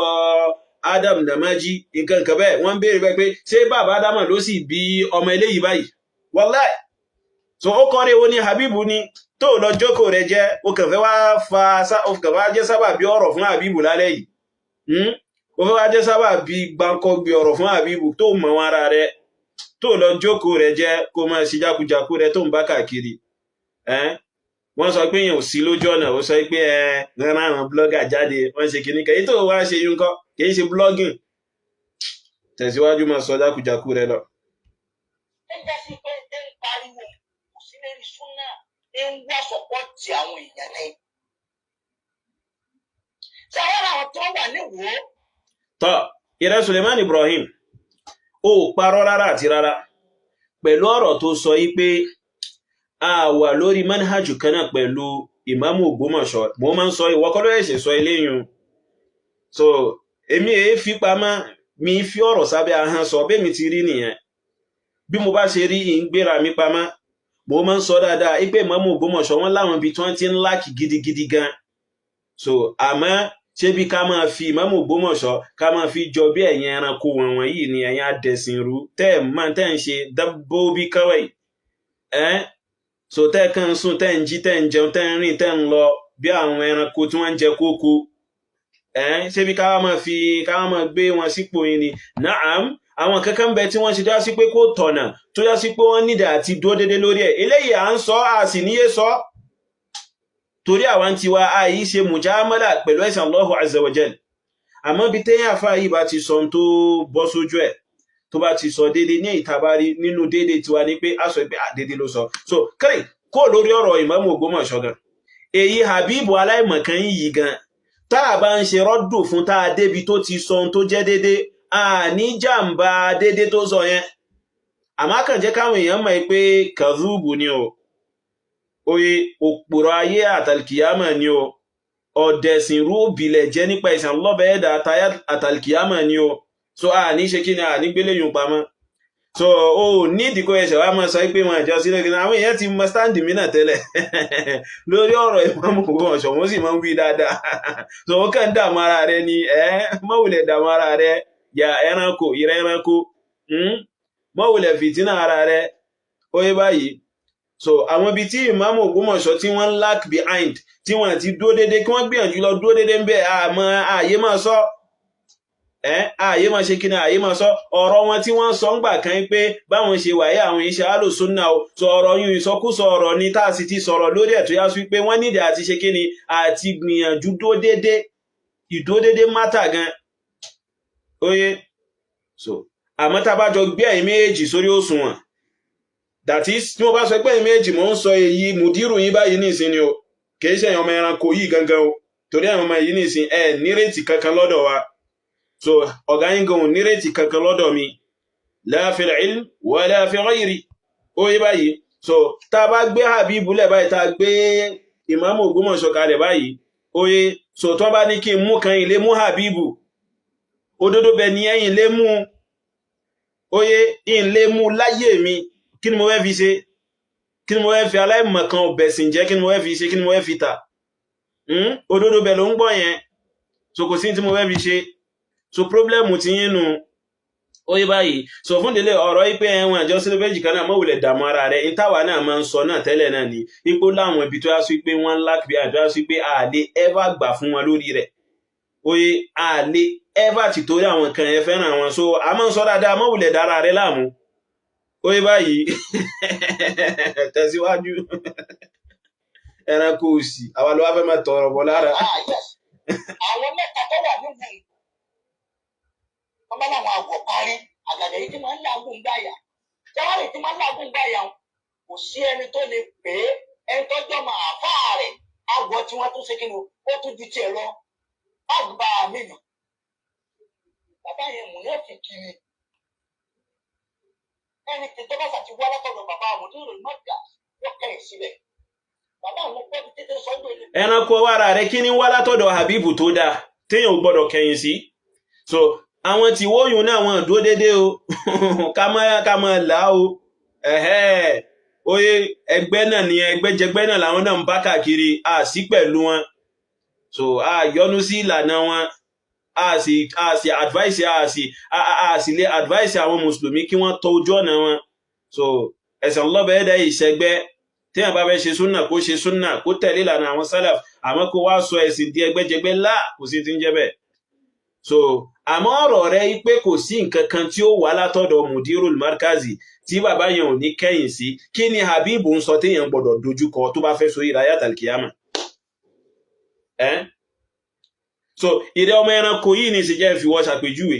Adam Namaji nǹkan kan bẹ́ẹ̀ wọ́n béèrè pé ṣé bàbá Ádámọ̀ ló sì bí ọmọ eléyìí báyìí. Wallahi so ó kọ́ réwo ní Habibu ni tó lọ jókòó rẹ̀ jẹ́ ó kàn fẹ́ wá ó kàn wá jẹ́ sábà bí ọ̀rọ̀ fún Habibu lálẹ́ yìí ó fẹ́ wá jẹ́ sábà bí gbáǹkọ́ gbé ọ̀rọ̀ fún Habibu tó mọ̀ wọn ara rẹ̀ tó lọ jókòó rẹ̀ jẹ́ kó máa ṣe jákujàku rẹ̀ tó ń bá káàkiri. Wọ́n sọ pé èèyàn ò sí lójú ọ̀nà ó sọ pé rán àwọn blogger jáde wọ́n ṣe kìíní kan èyí tó wá ṣe yún kọ́ kìí ṣe blogging. Tẹ̀síwájú máa sọ jákujàku rẹ̀ lọ. ẹgbẹ́ sí pé ẹ ń pariwo kò sí lérí súnà ẹ ń wá sọpọ́ọ̀tì àwọn èèyàn ní. ṣé àwọn tó wà níwòó. tọ́ ìrẹ́ Suleiman Ibrahim ó parọ́ rárá àti rárá pẹ̀lú ọ̀rọ̀ tó sọ yí pé a wà lórí manhajù kan náà pẹ̀lú ìmáàmù Ògbómọ̀ṣọ́ mo máa ń sọ ìwọ́kọ́ ló ẹ̀ṣẹ̀ sọ eléyìn. So èmi èé fi pamọ́ mi fi ọ̀rọ̀ sábẹ́ ahọ́n sọ bẹ́ẹ̀ mi ti rí nìyẹn bí mo bá ṣe rí ìgbéra mi pamọ́ mo máa ń sọ dáadáa pé ìmáàmù Ògbómọ̀ṣọ́ wọn láwọn ibi tí wọ́n ti ń láàkì gidigidi gan. So àmọ́ ṣé bí ká máa fi ìmáàmù Ògbómọ̀ṣọ́ ká máa fi jọ bí ẹ̀yin ẹranko wọ̀nwọ̀n yìí ni ẹ̀yin adẹ̀sìnrú tẹ́ ẹ̀ máa tẹ́ ń ṣe dábò bí káwẹ̀ so tẹ́ kàn ń sùn tẹ́ ń jí tẹ́ ń jẹun tẹ́ ń rìn tẹ́ ń lọ bí àwọn ẹranko tí wọ́n ń jẹ kókó ṣé bí ká máa gbé wọn sípò yìí ni. Naam àwọn kankan bẹ tí wọ́n ṣe dá sí pé kó tọ̀nà tó dá sí pé wọ́n nídà àti dúró dédé lórí ẹ̀ eléyìí à ń sọ a sì níyé sọ torí àwọn tiwa àyí ṣe mùjámálà pẹ̀lú ẹ̀sìn Allahu Azza wa Jal. Àmọ́ bí tẹ́yìn àfáà yìí bá ti sọ tó bọ́ sójú ẹ̀ tó bá ti sọ dédé ní ìtabárí nínú dédé tiwa ní pé a sọ pé àdédé ló sọ. So kẹ́rì kó lórí ọ̀rọ̀ Ìmáàmù Ògbómọ̀ṣọ́ gan èyí Habibu aláìmọ̀kan yìí gan tá a bá ń ṣe rọ́dù fún tá a débi tó ti sọ tó jẹ́ dédé a ní jàǹbá dédé tó sọ yẹn. Àmọ́ kàn jẹ́ káwọn èèyàn mọ̀ pé kàzúbù ni o oye òpùrọ̀ ayé àtàlkìyàmà ni o ọ̀dẹ̀sìn rúbìlẹ̀ jẹ́ nípa ìsàn lọ́bẹ̀ẹ́dà àtàlkìyàmà ni o. So a ní ṣe kí ni a ní gbélé yùn pamọ́. So o ní ìdíkò ẹ̀ṣẹ̀ wá máa sọ pé wọn àjọ sílẹ̀ kí ni àwọn èèyàn ti mọ stáǹdì mí náà tẹ́lẹ̀ lórí ọ̀rọ̀ Ìmáàmù Ògbómọ̀ṣọ́ wọ́n sì máa ń wí dáadáa. So ó kàn dààmú ara rẹ ni mọ́wùlẹ̀ dààmú ara rẹ ya ẹranko ìrẹ́ ẹranko mọ́wùlẹ̀ fìtínà ara rẹ ó yé báyìí. So àwọn ibi tí Ìmáàmù Ògbómọ̀ṣọ́ tí wọ́n lag behind tí wọ́n ti dúró dédé kí wọ́n gbìyànjú lọ dúró dédé ń bẹ̀ àmọ́ ààyè máa sọ ààyè máa ṣe kí ni ààyè máa sọ ọ̀rọ̀ wọn tí wọ́n sọ ń gbà kan pé báwọn ṣe wáyé àwọn iṣẹ́ alòsúnnà o. So ọ̀rọ̀ yìí ìsọkúsọ ọ̀rọ̀ ni tá a sì ti sọ̀rọ̀ lórí ẹ̀ tó yá sí pé wọ́n nídìí àti ṣe kí ni àti gbìyànjú ìdúródédé mátà gan oye. So àmọ́ tá a bá jọ gbé ẹ̀yin méjì sórí òṣùwọ̀n that is tí mo bá sọ pé ẹ̀yin méjì mò ń sọ èyí mùdírù yín báyìí ní ìsinmi o kì í ṣe ẹ̀yin ọmọ ẹranko yìí gangan o torí àwọn ọmọ yìí nìsín ẹ nírètí kankan lọ́dọ̀ wa so ọ̀gá yín gan nírètí kankan lọ́dọ̀ mi la fil ilm wala fi ghayri ó yé báyìí so tá bá gbé Habibu lẹ̀ báyìí tá gbé Ìmáàmù Ògbómọ̀ṣọ́ kalẹ̀ báyìí ó yé so tó bá ní kí n mú kan ilé mú Habibu òdodo bẹ̀ ní ẹ̀yìn lé mú ó yé in lé mú láyé mi kí ni mo fẹ́ fi ṣe kí ni mo fẹ́ fi aláìmọ̀kan ọ̀bẹ̀sìn jẹ́ kí ni mo fẹ́ fi ṣe kí ni mo fẹ́ fi tà òdodo bẹ̀ ló ń gbọ́ yẹn so kò sí tí mo fẹ́ fi ṣe so problem ti yín nù ó yé báyìí so fún délé ọ̀rọ̀ ipé ẹ̀wọ̀n àjọ sílẹ̀ méjì kan náà mọ́ wulẹ̀ dààmú ara rẹ̀ ìtawà náà máa ń sọ náà tẹ́lẹ̀ náà ni ipò láwọn ibi tó yá sí pé wọ́n lack bí àjọ sí pé àlè ever gbà fún wọn lórí rẹ̀ ó yé àlè ever ti torí àwọn kan ẹ fẹ́ràn wọn so a máa ń sọ dáadáa mọ́ wulẹ̀ dára rẹ̀ láàmú ó yé báyìí tẹ̀síwájú ẹranko òsì àwa ló wá fẹ́ máa tọrọ bọ́ lára. àwọn mẹ́ta tó wà nílùú wọ́n bá láwọn àgọ̀ parí àgàdà yìí tí máa ń lágùn gbáyà jáwárì tí máa ń lágùn gbáyà kò sí ẹni tó lè pè é ẹni tọ́jọ́ máa fà rẹ̀ àgọ̀ tí wọ́n tún ṣe kí ni ó tún di tiẹ̀ lọ àgbà mi nù bàbá yẹn mú yẹn fi kiri ẹni tí tó bá ṣàti wá látọ̀dọ̀ bàbá àmọ̀dúró mọ́gà wọ́n kẹ́yìn síbẹ̀ bàbá àwọn pẹ́ bí tètè sọ́dọ̀ ilé. ẹranko wàrà rẹ kí ni wá látọ̀dọ̀ Habibu tó dáa téèyàn ò gbọ́dọ̀ kẹ́yìn sí so àwọn tí wóyùn náà wọn dúró dédé o ká máa là o oye ẹgbẹ́ náà ni ẹgbẹ́jẹgbẹ́ náà làwọn náà ń bá káàkiri a sí pẹ̀lú wọn so a yọnu sí ìlànà wọn a sì advice a sì lè advice àwọn mùsùlùmí kí wọ́n tọ ojú ọ̀nà wọn so ẹ̀sìn ọlọ́bẹ̀ẹ́dẹ́ ìṣẹ́gbẹ́ téèyàn bá fẹ́ ṣe súnà kó ṣe súnà kó tẹ̀lé ìlànà àwọn sálàf àmọ́ kó wá sọ ẹ̀sìn di ẹgbẹ́jẹgbẹ́ láà kò sí ti ń jẹ́ bẹ́ẹ̀ so àmọ́ ọ̀rọ̀ rẹ̀ pé kò sí nǹkan kan tí ó wà látọ̀dọ̀ mudirul markazi tí bàbá yẹn ò ní kẹ́yìn sí kí ni Habibu ń sọ téèyàn gbọ́dọ̀ dojúkọ tó bá fẹ́ so ìráyà tàlkìyàmà so ìrẹ́ ọmọ ẹranko yìí ní ìsìnjẹ́ ìfiwọ́ ṣàpèjúwe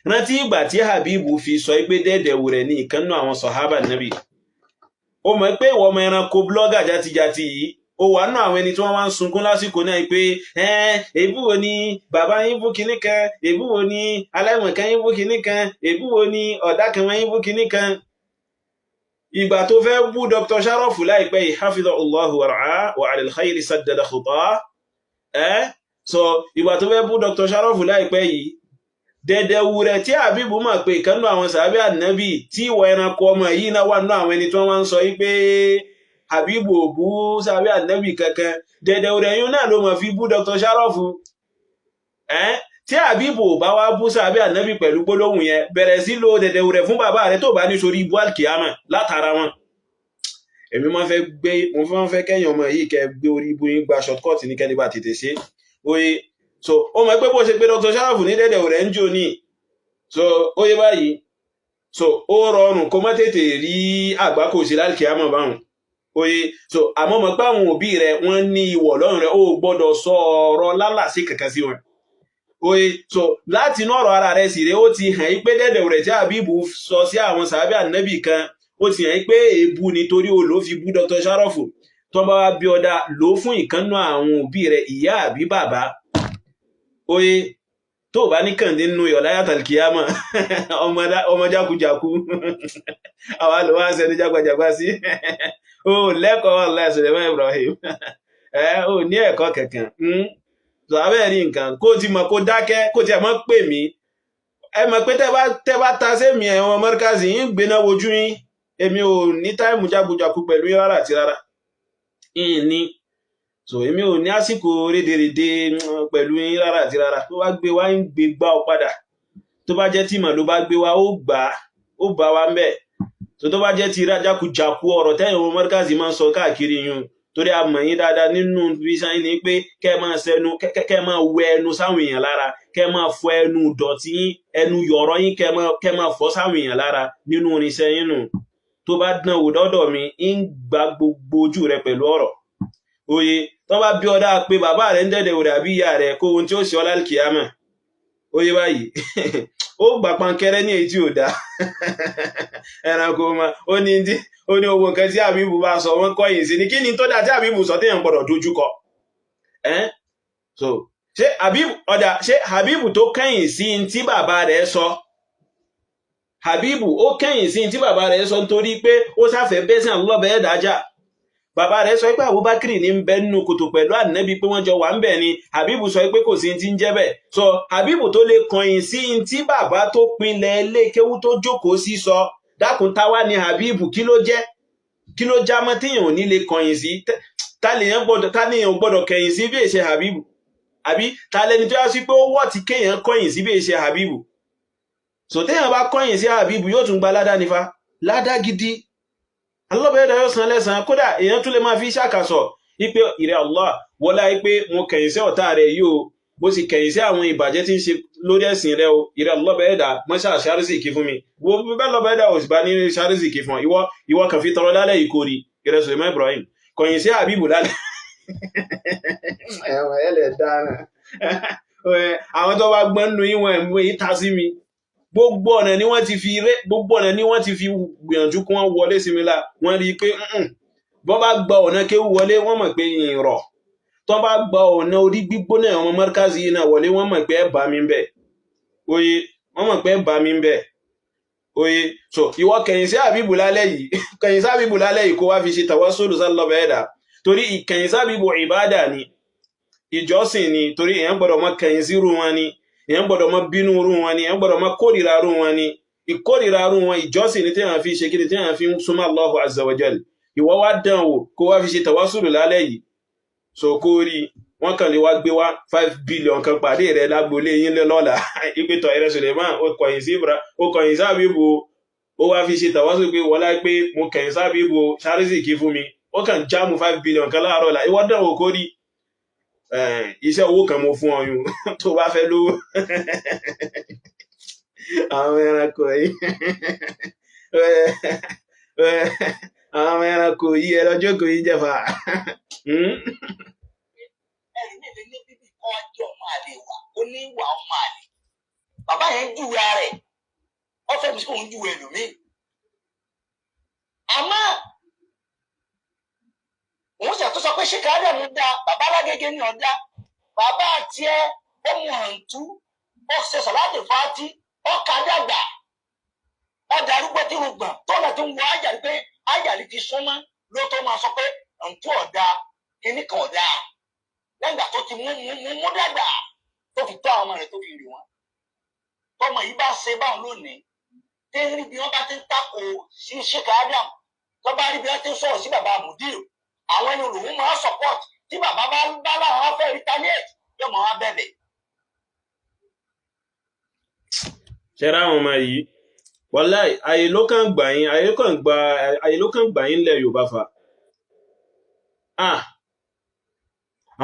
rántí ìgbà tí Habibu fi sọ pé dẹ́dẹ̀wù rẹ̀ ní ìkánnú àwọn sọ̀hábà nábì ó mọ̀ pé ìwọ ọmọ ẹranko blọ́gà játijàti yìí ó wà náà àwọn ẹni tí wọ́n wá ń sunkún lásìkò náà pé èébú wo ni bàbá yín bú kinní kan èébú wo ni aláìmọ̀kan yín bú kinní kan èébú wo ni ọ̀dákan yín bú kinní kan ìgbà tó fẹ́ bú Dr. Sharafu láìpẹ́ yìí hafidhahullahu wa ra'ah wa 'ala al-khayri saddada khutah so ìgbà tó fẹ́ bú Dr. Sharafu láìpẹ́ yìí dẹ̀dẹ̀wù rẹ̀ tí Habibu mọ̀ pé ìkánnú àwọn sàábé ànábì tí ìwọ ẹranko ọmọ yìí náà wà náà àwọn ẹni tí wọ́n wá ń sọ yí pé Habibu ò bú sàábé ànábì kankan dẹ̀dẹ̀wù rẹ̀ yún náà ló mọ̀ fi bú Dr. Sharafu tí Habibu ò bá wá bú sàábé ànábì pẹ̀lú gbólóhùn yẹn bẹ̀rẹ̀ sí lo dẹ̀dẹ̀wù rẹ̀ fún bàbá rẹ̀ tó bá ní sórí ibú alkiyama látara wọn èmi máa fẹ́ kẹ́yìn ọmọ yìí kẹ́ gbé orí ibú yín gba shortcut ní kẹ́ni bá tètè ṣe oye so ó mọ̀ pé bó ṣe pé Dr. Sharafu ní dẹ̀dẹ̀wù rẹ̀ ń jò ní so ó yé báyìí so ó rọrùn kó má tètè rí àgbákò sí lálkiyama báhùn oye so àmọ́ mọ̀ pé àwọn òbí rẹ̀ wọ́n ní ìwọ̀ lọ́rùn rẹ̀ ó gbọ́dọ̀ sọ ọ̀rọ̀ lálàsí kankan sí wọn oye so láti inú ọ̀rọ̀ ara rẹ̀ sì rẹ̀ ó ti hàn pé dẹ̀dẹ̀wù rẹ̀ tí Habibu sọ sí àwọn sàábé ànábì kan ó ti hàn pé èébú nítorí ó ló fi bú Dr. Sharafu tó bá wá bí ọdá lò fún ìkánnú àwọn òbí rẹ̀ ìyá àbí bàbá oye tó bá ní kàn nínú ìyọ̀láyà tàlkìyàmà ọmọ jákujàku àwọn alùwà ń sẹni jágbàjàgbà sí o lẹ́kọ̀ọ́ Allah Suleiman Ibrahim o ní ẹ̀kọ́ kẹ̀kàn so abẹ́ rí nǹkan kó ti mọ̀ kó dákẹ́ kó ti ẹ̀mọ́ pè mí ẹ mọ̀ pé tẹ́ bá ta sẹ́mi ẹ̀wọ̀n mọ́ríkàzì yín gbéná wojú yín èmi ò ní táìmù jágbàjàku pẹ̀lú rárá àti rárá ní so èmi ò ní àsìkò rédèrèdè pẹ̀lú yín rárá àti rárá tó bá gbé wá ń gbé gbá ọ padà tó bá jẹ́ tìmọ̀ ló bá gbé wá ó bá wa ń bẹ̀ tó bá jẹ́ ti rájákujàku ọ̀rọ̀ tẹ́yìn ọmọ mọ́ríkàzì máa ń sọ káàkiri yun torí a mọ̀ yín dáadáa nínú ríṣán ní pé kẹ́ máa wẹ ẹnu sáwọn èèyàn lára kẹ́ máa fọ ẹnu dọ̀tí yín ẹnu yọ̀rọ̀ yín kẹ́ máa fọ sáwọn èèyàn lára nínú irinṣẹ́ yín nù tó bá dán wò dọ́dọ̀ mi ń gba gbogbo ojú rẹ pẹ̀lú ọ̀rọ̀ oye tó bá bí ọdá pé bàbá rẹ̀ ń dẹ̀dẹ̀ òrà bí ìyá rẹ̀ kó ohun tí ó sì ọlá kìámà oye báyìí ó gbà pankẹrẹ ní èyí tí ò dá ẹranko ma ó ní owó nǹkan tí Habibu bá sọ wọ́n kọ́yìn sí ni kí ni tó dá tí Habibu sọ téèyàn gbọ́dọ̀ dojúkọ so ṣé Habibu tó kẹ́yìn sí tí bàbá rẹ̀ sọ Habibu ó kẹ́yìn sí tí bàbá rẹ̀ sọ nítorí pé ó sáfẹ́ bẹ́sẹ̀ lọ́bẹ̀ẹ́ dájà bàbá rẹ̀ sọ pé Abubakar ní ń bẹ nínú kòtò pẹ̀lú Ànábì pé wọ́n jọ wà ń bẹ̀ ni Habibu sọ pé kò sí ti ń jẹ́ bẹ́ẹ̀ so Habibu tó lè kọ̀yìn sí tí bàbá tó pinlẹ̀ ilé kéwú tó jókòó sí sọ dákun táwa ni Habibu kí ló jẹ́ kí ló já mọ́ téèyàn ò ní lè kọ̀yìn sí táléèyàn gbọ́dọ̀ kẹ̀yìn sí bí èṣe Habibu àbí tálẹ́ni tó yá sí pé ó wọ́ ti kéèyàn kọ̀yìn sí bí èṣe Habibu so téèyàn bá kọ̀yìn sí Habibu yóò tún gba ládá nífa ládá gidi alọ́bẹ̀ẹ́dà yóò san lẹ́san kódà èèyàn tún lè máa fi ṣàkàsọ̀ wípé ìrẹ́ Allah wọlá wípé mo kẹ̀yìn sí ọ̀tá rẹ̀ yìí o bó sì kẹ̀yìn sí àwọn ìbàjẹ́ tí ń ṣe lórí ẹ̀sìn rẹ̀ o ìrẹ́ alọ́bẹ̀ẹ́dà mọ́ṣá ṣàrísìkí fún mi wo bẹ́ẹ̀ lọ́bẹ̀ẹ́dà ò sì bá ní ṣàrísìkí fún ìwọ kàn fi tọrọ lálẹ́ ìkórì ìrẹ́ Suleiman Ibrahim kọ̀yìn sí Habibu lálẹ́ àwọn tó bá gbọ́n nù ìwọ̀n ẹ̀mú ìta sí mi gbogbo ọ̀nà ni wọ́n ti fi gbìyànjú kí wọ́n wọlé sí mi lá wọ́n rí i pé bọ́ bá gba ọ̀nà kéwú wọlé wọ́n mọ̀ pé ìrọ̀ tó bá gba ọ̀nà orí gbígbóná ọmọ Markazi yìí náà wọlé wọ́n mọ̀ pé ẹ bá mi ń bẹ̀ oye wọ́n mọ̀ pé ẹ bá mi ń bẹ̀ oye so ìwọ kẹ̀yìn sí Habibu lálẹ́ yìí kó wá fi ṣe tawassulu sálọ́bẹ̀ẹ́dà torí ìkẹ̀yìn sí Habibu ìbádà ni ìjọsìn ni torí èèyàn gbọ́dọ̀ mọ́ kẹ̀yìn sí irú wọn ni èèyàn gbọ́dọ̀ mọ́ bínú irú wọn ni èèyàn gbọ́dọ̀ mọ́ kórìíra irú wọn ni ìkórìíra irú wọn ìjọsìn ni téèyàn fi ṣe kí ni téèyàn fi ń súnmọ́ Allahu azza wa jal ìwọ wá dán wò kó wá fi ṣe tawassulu lálẹ́ yìí so kó rí wọ́n kàn lè wá gbé wá 5 billion kan pàdé rẹ̀ lágbolé yín lọ́la ìpètọ̀ ẹ̀rẹ́ Suleiman ó kọ̀yìn sí Habibu ó wá fi ṣe tawassulu pé wọlá pé mo kẹ̀yìn sí Habibu ṣàrísìkí fún mi ó kàn jáàmù 5 billion kan láàárọ̀ la ìwọ dán wò kó rí iṣẹ́ owó kan mo fún ọyún tó bá fẹ́ lówó àwọn ẹranko yìí àwọn ẹranko yìí ẹlọ́jọ́ kò yí jẹ́fà ẹ̀rí mi lè ní bíbí kan jẹ́ ọmọ àlè wà ó ní ìwà ọmọ àlè bàbá yẹn júwe rẹ̀ ó fẹ́ mi sí òun júwe ẹlòmíì àmọ́ òun sì àtúnṣe pé ṣéka Ádámù dá bàbá Alágége ní ọ̀dá bàbá àti ẹ ó mú hàntú ó ṣe sọ̀láàtì fàátì ó ka dàgbà ọjà arúgbó tí mo gbọ̀n tọ́lá tí ń wọ Àjàlí pé Àjàlí ti súnmọ́ ló tó máa sọ pé hàntú ọ̀dà kíní kan ọ̀dà lẹ́gbà tó ti mú dàgbà tó fi tọ́ àwọn ọmọ rẹ̀ tó fi rì wọ́n tọmọ yìí bá ṣe báwọn lónìí tí ń rí bí wọ́n bá ti ń tako sí ṣéka Ádámù tó bá rí bí wọ́n ti ń sọ̀rọ̀ sí bàbá Mùdírù àwọn ẹni olùwọ́n máa support tí bàbá bá láwọn fẹ́ retaliate yóò máa wá bẹ̀bẹ̀. ṣẹ́ra àwọn ọmọ yìí wàláì ayé ló kàn gbà yín lẹ̀ Yorùbá fa àwọn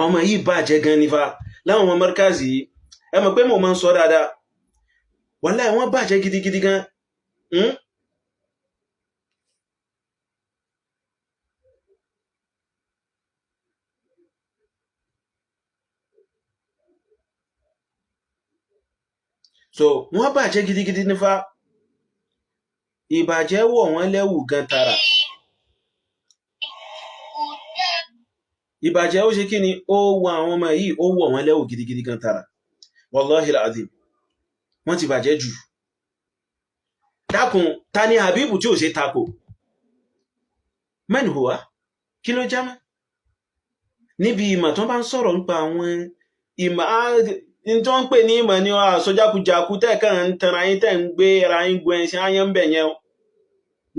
ọmọ yìí bàjẹ́ gan nífa láwọn ọmọ Markazi yìí ẹ mọ̀ pé mo máa ń sọ dáadáa wàláì wọ́n bàjẹ́ gidigidi gan so wọ́n bàjẹ́ gidigidi nífa ìbàjẹ́ wọ̀ wọ́n lẹ́wù gan tara ìbàjẹ́ ó ṣe kí ni ó wọ àwọn ọmọ yìí ó wọ̀ wọ́n lẹ́wù gidigidi gan tara wallahi alazim wọ́n ti bàjẹ́ jù dákun ta ni Habibu tí ò ṣe tako man huwa kí ló jámá níbi ìmọ̀ tó bá ń sọ̀rọ̀ nípa àwọn ìmọ̀ tó ń pè ní ìmọ̀ ni àsọjákujàku tẹ́ẹ̀kàn ń tanra yín tẹ́ ń gbé ara yín gbọ́ ẹ̀ṣin ayán ń bẹ̀ yẹn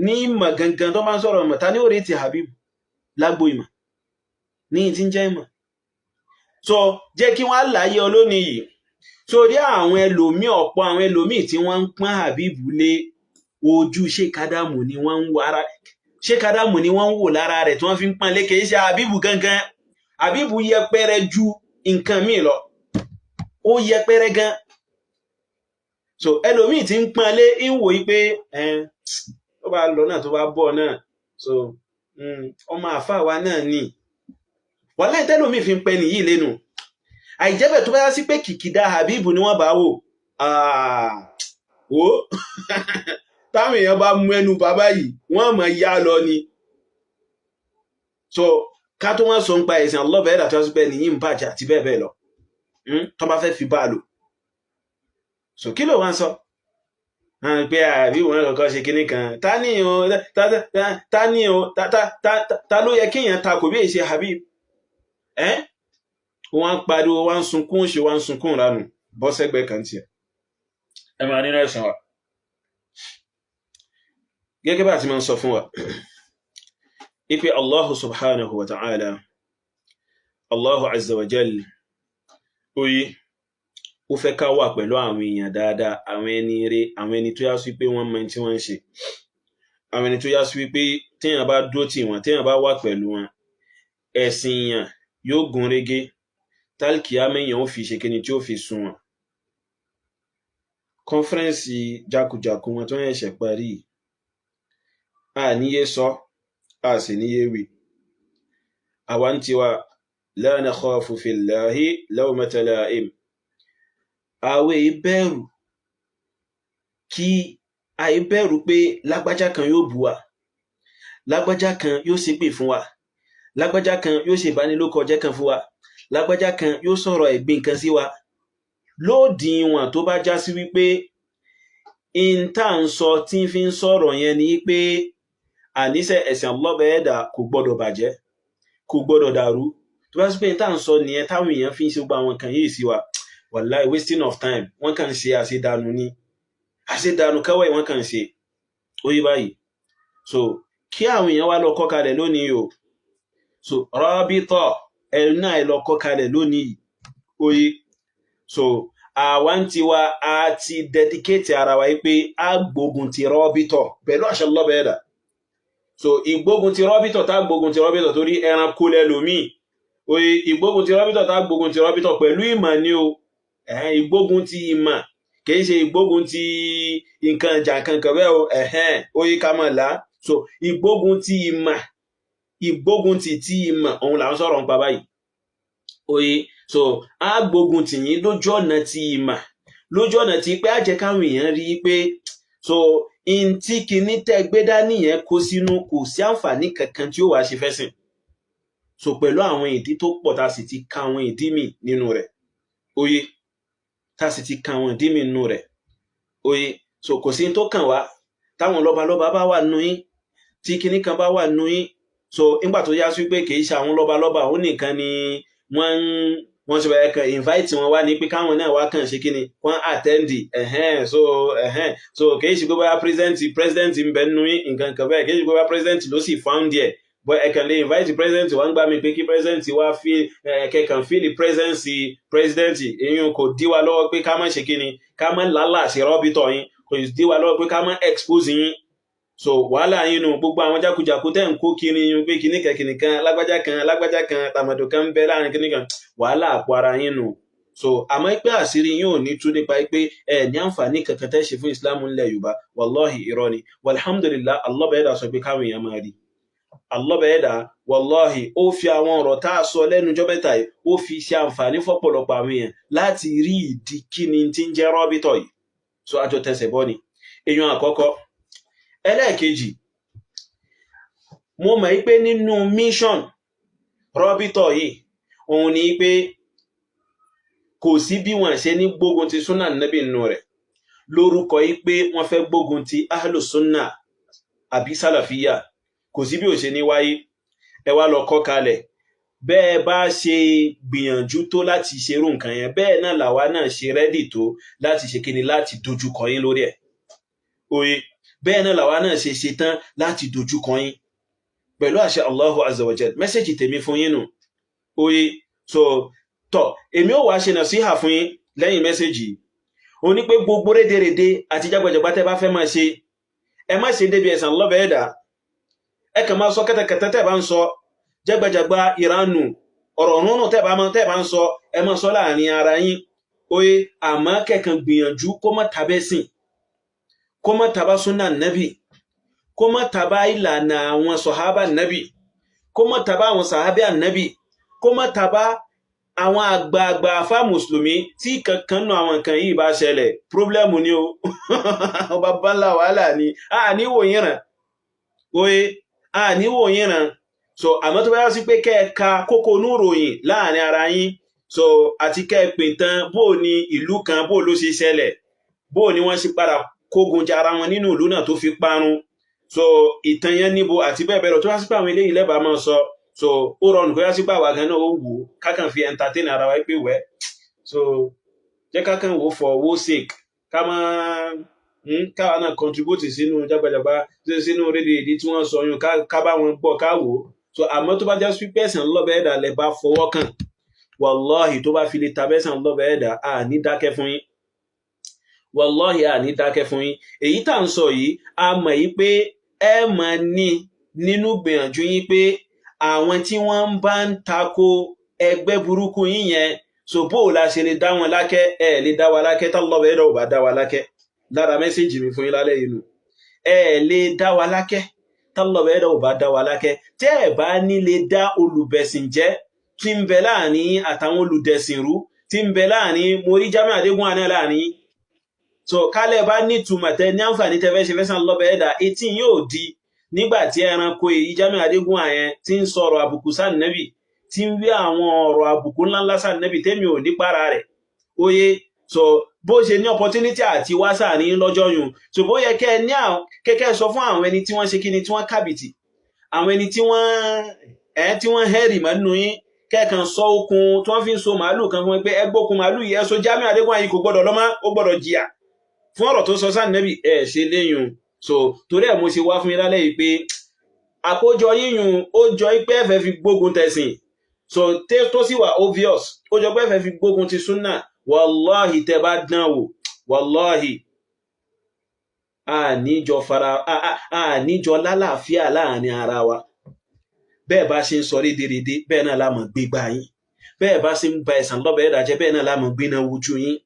ní ìmọ̀ gangan tó bá ń sọ̀rọ̀ ìmọ̀ ta ní orí ti Habibu lágbo ìmọ̀ ní ti ń jẹ́ ìmọ̀ so jẹ́ kí wọ́n láyé olónìí yìí so rí àwọn ẹlòmíì ọ̀pọ̀ àwọn ẹlòmíì tí wọ́n ń pọ́n Habibu lé ojú Sheikh Adamu ni wọ́n ń wò ara Sheikh Adamu ni wọ́n ń wò lára rẹ̀ tí wọ́n fi ń pọ́n lé kìí ṣe Habibu gangan Habibu yẹpẹrẹ ju nǹkan míì lọ ó yẹpẹrẹ gan so ẹlòmíì tí ń pọ́n lé ń wò yí pé tó bá lọ náà tó bá bọ̀ náà so ọmọ àfáà wa náà ni wọ́n láì tẹ́lòmíì fi ń pẹ́ nìyí lẹ́nu àìjẹ́bẹ̀ tó bá yá sí pé kìkìdá Habibu ni wọ́n bá wò ó táwọn èèyàn bá mú ẹnu bàbá yìí wọ́n mọ̀ yá lọ ni so ká tó wọ́n sọ ń pa ẹ̀sìn ọlọ́bẹ̀ẹ́dà tó wá sí pé nìyí ń bàjẹ́ àti bẹ́ẹ̀ bẹ́ẹ̀ lọ tó bá fẹ́ fi bá lò. So kí ló wá ń sọ pé àbí wọn kọ́kọ́ ṣe kinní kan ta ló yẹ kéèyàn ta kò bí èsì Habib wọ́n pariwo wọ́n sunkún ṣe wọ́n sunkún ránù bọ́ sẹ́gbẹ́ kan tiẹ̀ ẹ máa nínú ẹ̀sìn wa gẹ́gẹ́ bá ti máa ń sọ fún wa ipe Allahu subhanahu wa ta'ala Allahu azza wa jal oyi ó fẹ́ ká wà pẹ̀lú àwọn èèyàn dáadáa àwọn ẹni rere àwọn ẹni tó yá sí pé wọ́n mọ tí wọ́n ń ṣe àwọn ẹni tó yá sí pé téèyàn bá dúró tì wọ́n téèyàn bá wà pẹ̀lú wọn ẹ̀sìn yàn yóò gún régé tálkìyámà èèyàn ó fi ṣe kíni tí ó fi sùn wọn. Kọ́nfẹ́rẹ́nsì jákujàku wọn tó ń ṣẹ̀ṣẹ̀ parí a níye sọ a sì níye wí àwa ń tiwa la nakhafu fillahi lawmata la'im àwẹ̀ ìbẹ̀rù kí àìbẹ̀rù pé lágbájá kan yóò bú wa lágbájá kan yóò ṣépè fún wa lágbájá kan yóò ṣe ìbánilókọjẹ́ kan fún wa lágbájá kan yóò sọ̀rọ̀ ẹ̀gbin kan sí wa lódiwọ̀n tó bá já sí wípé in tá ń sọ tí fi ń sọ̀rọ̀ yẹn ni pé àníṣe ẹ̀sìn ọlọ́bẹ̀ẹ́dà kò gbọ́dọ̀ bàjẹ́ kò gbọ́dọ̀ dàrú tó bá sí pé in tá ń sọ nìyẹn táwọn èèyàn fi ń ṣe gbogbo àwọn kan yìí sí wa wàláì wasting of time wọ́n kàn ṣe àṣedànù ni àṣedànù kawai wọ́n kàn ṣe oyi báyìí so kí àwọn èèyàn wá lọ kọ́ kalẹ̀ lónìí o so rọ́bítọ̀ ẹ̀rù náà lọ kọ́ kalẹ̀ lónìí oyi so àwọn tí wa a ti dedicate ara wa pé a gbógun ti rọ́bítọ̀ pẹ̀lú àṣẹ lọ́bẹ̀ẹ́dà so ìgbógun ti rọ́bítọ̀ tá gbógun ti rọ́bítọ̀ torí ẹran kó lẹ́lòmíì oyi ìgbógun ti rọ́bítọ̀ tá gbógun ti rọ́bítọ̀ pẹ̀lú ìmọ̀ ni o ìgbógun ti ìmọ̀ kìí ṣe ìgbógun ti nǹkan ìjà kankan bẹ́ẹ̀ o oyi ká mọ̀ lá so ìgbógun ti ìmọ̀ ìgbógun ti ìmọ̀ òun là ń sọ̀rọ̀ nípa báyìí oyi so a gbógun tì yín lójú ọ̀nà ti ìmọ̀ lójú ọ̀nà ti pé a jẹ́ káwọn èèyàn rí pé so in tí kinní tẹ́ gbé dání yẹn kó sínú kò sí àǹfààní kankan tí ó wàá ṣe fẹ́ sìn so pẹ̀lú àwọn ìdí tó pọ̀ tá a sì ti ka àwọn ìdí mi nínú rẹ̀ oye tá a sì ti ka àwọn ìdí mi nínú rẹ̀ oye so kò sí tó kàn wá táwọn lọ́balọ́ba bá wà nù yín tí kinní kan bá wà nù yín so nígbà tó yá sí pé kì í ṣe àwọn lọ́balọ́ba òun nìkan ni wọ́n ṣe bẹ̀rẹ̀ kan invite wọn wá ní pé káwọn náà wá kàn ṣe kíni wọ́n attend so kì í ṣe gbogbo president ń bẹ nínú yín nǹkan kan bẹ́ẹ̀ kì í ṣe gbogbo president ló sì found there but ẹ kàn lè invite president wá ń gbà mí pé kí president wá kẹkàn feel the presence president èyí kò dí wa lọ́wọ́ pé ká má ṣe kíni ká má lálà sí rọ́bìtọ̀ yín kò dí wa lọ́wọ́ pé ká má expose yín so wàhálà yín nu gbogbo àwọn jákujàku tẹ́ ń kó kiri yín pé kíní kan lágbájá kan tàmàdò kan ń bẹ láàrin kíní kan wàhálà àpò ara yín nu so àmọ́ pé àṣírí yín ò ní tú nípa pé ẹ ní àǹfààní kankan tẹ́ ṣe fún Islam ńlẹ̀ Yorùbá wàláhì irọ́ ni walhamdulillah allọ́bẹ̀ẹ́dà sọ pé káwọn èèyàn máa rí allọ́bẹ̀ẹ́dà wàláhì ó fi àwọn ọ̀rọ̀ tá a sọ lẹ́nu jọ́ mẹ́ta yìí ó fi ṣe àǹfààní fọ́pọ̀lọpọ̀ àwọn èèyàn láti rí ìdí kíni tí ń jẹ́ rọ́bìtọ̀ yìí so àjọ tẹsẹ̀ bọ́ ni èèyàn àkọ́kọ́ ẹlẹ́ẹ̀kejì mo mọ̀ pé nínú mission rọ́bìtọ̀ yìí òun ni pé kò sí bí wọ́n ṣe ní gbógun ti súnà nábì nínú rẹ̀ lórúkọ yìí pé wọ́n fẹ́ gbógun ti ahlu súnà àbí sálàfíyà kò sí bí ò ṣe ní wáyé ẹ wá lọ kọ́ kalẹ̀ bẹ́ẹ̀ bá ṣe gbìyànjú tó láti ṣerú nǹkan yẹn bẹ́ẹ̀ náà làwa náà ṣe rẹ́dì tó láti ṣe kíni láti dojúkọ yín lórí ẹ̀ oye bẹ́ẹ̀ náà làwa náà ṣe ṣetán láti dojúkọ yín pẹ̀lú àṣẹ Allahu azza wa jal mẹ́sẹ̀jì tèmi fún yín nù oye so tọ́ èmi ò wá ṣe nàṣíhà fún yín lẹ́yìn mẹ́sẹ̀jì ó ní pé gbogbo rédèrèdè àti jágbàjàgbà tẹ́ bá fẹ́ máa ṣe ẹ má ṣe débi ẹ̀sán lọ́bẹ̀ẹ́dà ẹ kàn máa sọ kẹ́tẹ̀kẹ́tẹ́ tẹ́ bá ń sọ jágbàjàgbà ìranù ọ̀rọ̀ rúnrù tẹ́ bá ń sọ ẹ máa sọ láàrin ara yín oye àmọ́ kẹ́kàn gbìyànjú kó má tabẹ́sìn kó má taba súnà nábì kó má taba ìlànà àwọn sọ̀hábà nábì kó má taba àwọn sàhábà nábì kó má taba àwọn àgbààgbà afá mùsùlùmí tí kankan nù àwọn nǹkan yìí bá ṣẹlẹ̀ pírọ́blẹ́mù ni o ọba bánlá wàhálà ni a níwò yín ràn oye a níwò yín ràn so àmọ́ tó bá yá sí pé kẹ́ẹ̀ka kókó onú ròyìn láàrin ara yín so àti kẹ́ẹ̀pìn tán bó ní ìlú kan bó ló ṣe ṣẹlẹ̀ bó ní wọ́n ṣe padà kógun jara wọn nínú ìlú náà tó fi parun so ìtàn yẹn níbo àti bẹ́ẹ̀ bẹ́ẹ̀ lọ tó wá sí pé àwọn eléyìí lẹ́bàá máa sọ so ó rọrùn kó yá sí pé àwa gan náà ó wò ó kákan fi entertain ara wa pé wẹ́ so jẹ́ kákan wò for wo sake ká máa káwa náà contribute sínú jágbàjàgbà sínú rédíèdè tí wọ́n sọ yún ká bá wọn gbọ́ ká wò ó so àmọ́ tó bá já sí pé ẹ̀sán lọ́bẹ̀ ẹ̀dà lẹ bá fọwọ́ kàn wàláhì tó bá fi lè tabẹ́sàn lọ́bẹ̀ ẹ̀dà à ní dákẹ́ fún yín wàláhì à ní dákẹ́ fún yín èyí tá à ń sọ yìí a mọ̀ yí pé ẹ mọ̀ ní nínú gbìyànjú yín pé àwọn tí wọ́n bá ń tako ẹgbẹ́ burúkú yín yẹn so bó la ṣe lè dá wọn lákẹ́ ẹ lè dá wa lákẹ́ tá lọ́bẹ̀ ẹ̀dà ò bá dá wa lákẹ́ lára mẹ́sẹ̀jì mi fún yín lálẹ́ yìí nù ẹ lè dá wa lákẹ́ tọ́lọ̀bẹ̀ ẹ̀dọ̀ ò bá dá wa lákẹ́ tẹ́ ẹ̀ bá ní lè dá olùbẹ̀sìn jẹ́ tí ń bẹ láàrin àtàwọn olùdẹ̀sìn rú tí ń bẹ láàrin morí Jamiu Adégún àná láàrin so kálẹ̀ bá nítumọ̀ tẹ ní àǹfààní tẹ fẹ́ ṣe fẹ́sàn lọ́bẹ̀ ẹ̀dà etí yóò di nígbà tí ẹranko èyí Jamiu Adégún àyẹn tí ń sọ̀rọ̀ àbùkù sànẹ́bì tí ń wí àwọn ọ̀rọ̀ àbùkù ńláńlá sànẹ́bì tẹ́mi ò ní para rẹ̀ óyé so bó ṣe ní opportunity àti wá sáàrin lọ́jọ́ yùn so bó yẹ kẹ́ ní àwọn kẹ́kẹ́ sọ fún àwọn ẹni tí wọ́n ṣe kíni tí wọ́n kàbìtì àwọn ẹni tí wọ́n hẹ́rì mọ́ nínú yín kẹ́ẹ̀kan sọ okùn tí wọ́n fi ń so màálù kan fún pé ẹgbókun màálù yìí ẹ̀sọ́ Jamiu Adégún àyín kò gbọ́dọ̀ lọ́mọ ó gbọ́dọ̀ jìyà fún ọ̀rọ̀ tó sọ sáà nẹ́bì ẹ̀ ṣe léyùn so torí ẹ̀ mo ṣe wá fún yín lálẹ́ yìí pé àkójọ yíyùn ó jọ pé ẹ̀fẹ̀ fi gbógun tẹ̀sìn so tó sì wà obvious ó jọ pé ẹ̀fẹ̀ fi gbógun ti súnà wàláhì tẹ bá dán wò wàláhì àníjọ lálàáfíà láàrin ara wa bẹ́ẹ̀ bá ṣe ń sọ rédèrèdè bẹ́ẹ̀ náà lámọ̀ gbégbá yín bẹ́ẹ̀ bá ṣe ń ba ẹ̀sàn lọ́bẹ̀ ẹ̀dàjẹ́ bẹ́ẹ̀ náà lámọ̀ gbéná wojú yín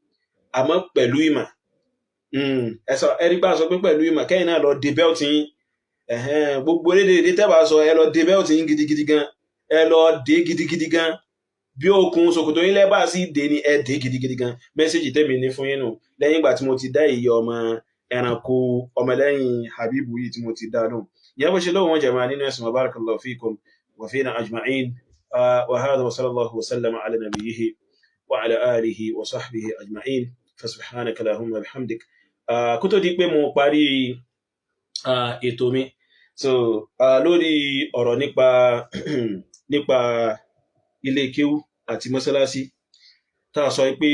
àmọ́ pẹ̀lú ìmọ̀ ẹ̀rí bá sọ pé pẹ̀lú ìmọ̀ kẹ́yìn náà lọ dé bẹ́ẹ̀tì yín gbogbo rédèrèdè tẹ́ bá sọ ẹ lọ dé bẹ́ẹ̀tì yín gidigidi gan ẹ lọ dé gidigidi gan bí okùn ṣòkòtò yín lẹ́bàá sí dé ní ẹ dé gidigidi gan mẹ́sẹ̀jì tẹ́mi ní fún yín nù lẹ́yìn ìgbà tí mo ti dá ìyẹ́ ọmọ ẹranko ọmọlẹ́yìn Habibu yìí tí mo ti dá lóhùn ìyẹn bó ṣe lóhùn wọn jẹ̀mọ́ nínú ẹ̀sùn wa barakallahu fikum wa fina ajma'in wa hadha wa sallallahu wa sallama ala nabiyyihi wa ala alihi wa sahbihi ajma'in fa subhanaka allahumma wa bihamdik kó tó di pé mo parí ètò mi so lórí ọ̀rọ̀ nípa ilé kéwú àti mọ́sálásí tá a sọ pé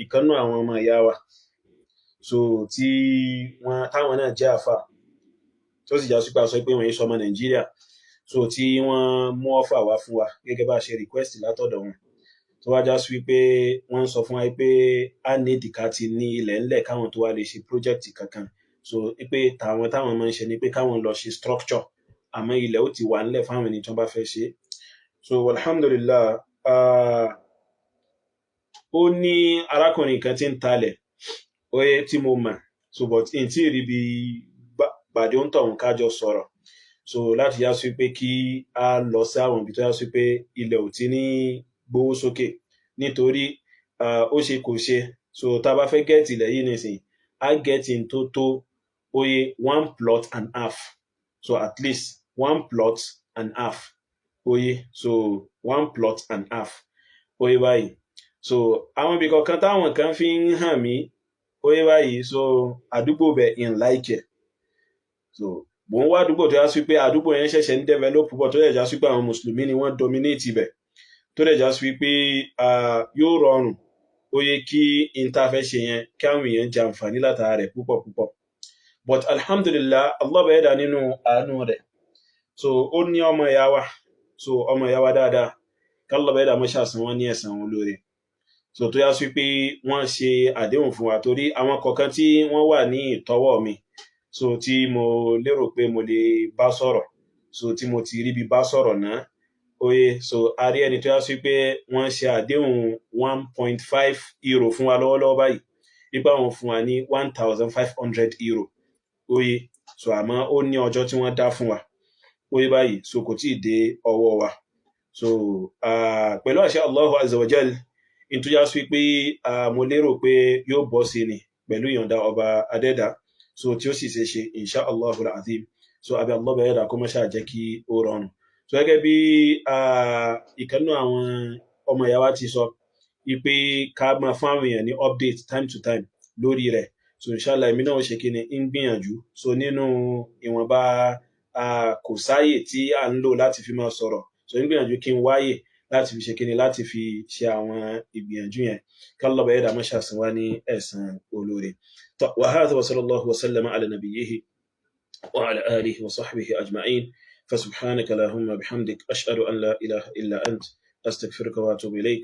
ìkánnú àwọn ọmọ ìyá wa so tí táwọn náà jẹ́ àfà tó sì já sí pé a sọ pé wọ́n yí sọmọ Nàìjíríà so tí wọ́n mú ọ́fà wá fún wa gẹ́gẹ́ bá ṣe request látọ̀dọ̀ wọn tó wá já sí wípé wọ́n sọ fún wa pé a ní ìdìkà ti ní ilẹ̀ ńlẹ̀ káwọn tó wá lè ṣe project kankan so pé táwọn máa ń ṣe ni pé káwọn lọ ṣe structure àmọ́ ilẹ̀ ó ti wà ńlẹ̀ fáwọn ẹni tó bá fẹ́ ṣe so alhamdulillah ó ní arákùnrin kan tí ń talẹ̀ oye tí mo mọ̀ so but in tí rí bí pàdé ń tọ̀hún kájọ sọ̀rọ̀ so láti yá sí pé kí a lọ sí àwọn ibi tó yá sí pé ilẹ̀ ò ti ní gbówó sókè nítorí ó ṣe kò ṣe so tá a bá fẹ́ gẹ́ẹ̀tì ilẹ̀ yìí nísìnyí a gẹ́ẹ̀tì tó oye 1 plot and half so at least 1 plot and half oye so 1 plot and half oye báyìí so àwọn ibi kọ̀ọ̀kan táwọn kan fi ń hàn mí oye báyìí so àdúgbò bẹ̀ in like so mo ń wá àdúgbò tó yá sí pé àdúgbò yẹn ṣẹ̀ṣẹ̀ ń develop púpọ̀ tó dẹ̀ já sí pé àwọn mùsùlùmí ni wọ́n dominate ibẹ̀ tó dẹ̀ já sí pé yóò rọrùn oye kí interfẹ́ ṣe yẹn kí àwọn èèyàn jẹ àǹfààní látara rẹ̀ púpọ̀ but alhamdulillah Allah bẹ̀ dá nínú àánú rẹ̀ so ó ní ọmọ ìyá wa so ọmọ ìyá wa dáadáa kálọ̀ bẹ̀ dá mọ́ ṣàṣàn wọn ní ẹ̀san wọn lóore so tó yá sí pé wọ́n ṣe àdéhùn fún wa torí àwọn kọ̀ọ̀kan tí wọ́n wà ní ìtọ́wọ́ mi so tí mo lérò pé mo lè bá sọ̀rọ̀ so tí mo ti rí bí bá sọ̀rọ̀ náà oye so a rí ẹni tó yá sí pé wọ́n ṣe àdéhùn 1.5 euro fún wa lọ́wọ́lọ́wọ́ báyìí nípa wọn fún wa ní 1,500 euro oye so àmọ́ ó ní ọjọ́ tí wọ́n dá fún wa oye báyìí so kò tí ì dé ọwọ́ wa so pẹ̀lú àṣẹ Allahu azza wa jal in tó yá sí pé mo lérò pé yóò bọ́ sí ni pẹ̀lú ìyọ̀ǹda ọba adẹ́dà so tí ó sì ṣe insha Allahul azim so àbí Allah bẹ̀rẹ̀ dà kó mọ́ ṣáà jẹ́ kí ó rọrùn so gẹ́gẹ́ bí ìkànnú àwọn ọmọ ìyá wa ti sọ ipe ká máa fún àwọn èèyàn ní update time to time lórí rẹ̀. So inshallah èmi náà ó ṣe kí ni ń gbìyànjú. So nínú ìwọ̀nba kò sáyè tí à ń lò láti fi máa sọ̀rọ̀, so ń gbìyànjú kí n wáyè láti fi ṣe kí ni láti fi ṣe àwọn ìgbìyànjú yẹn. kí Allah bá yẹ dàmọ́ ṣàṣìn wá ní ẹ̀san olóore. wa hadha wa sallallahu wa sallama ala nabiyyihi wa ala alihi wa sahbihi ajma'in. فسبحانك اللهم بحمدك أشهد أن لا إله إلا أنت أستغفرك وأتوب إليك.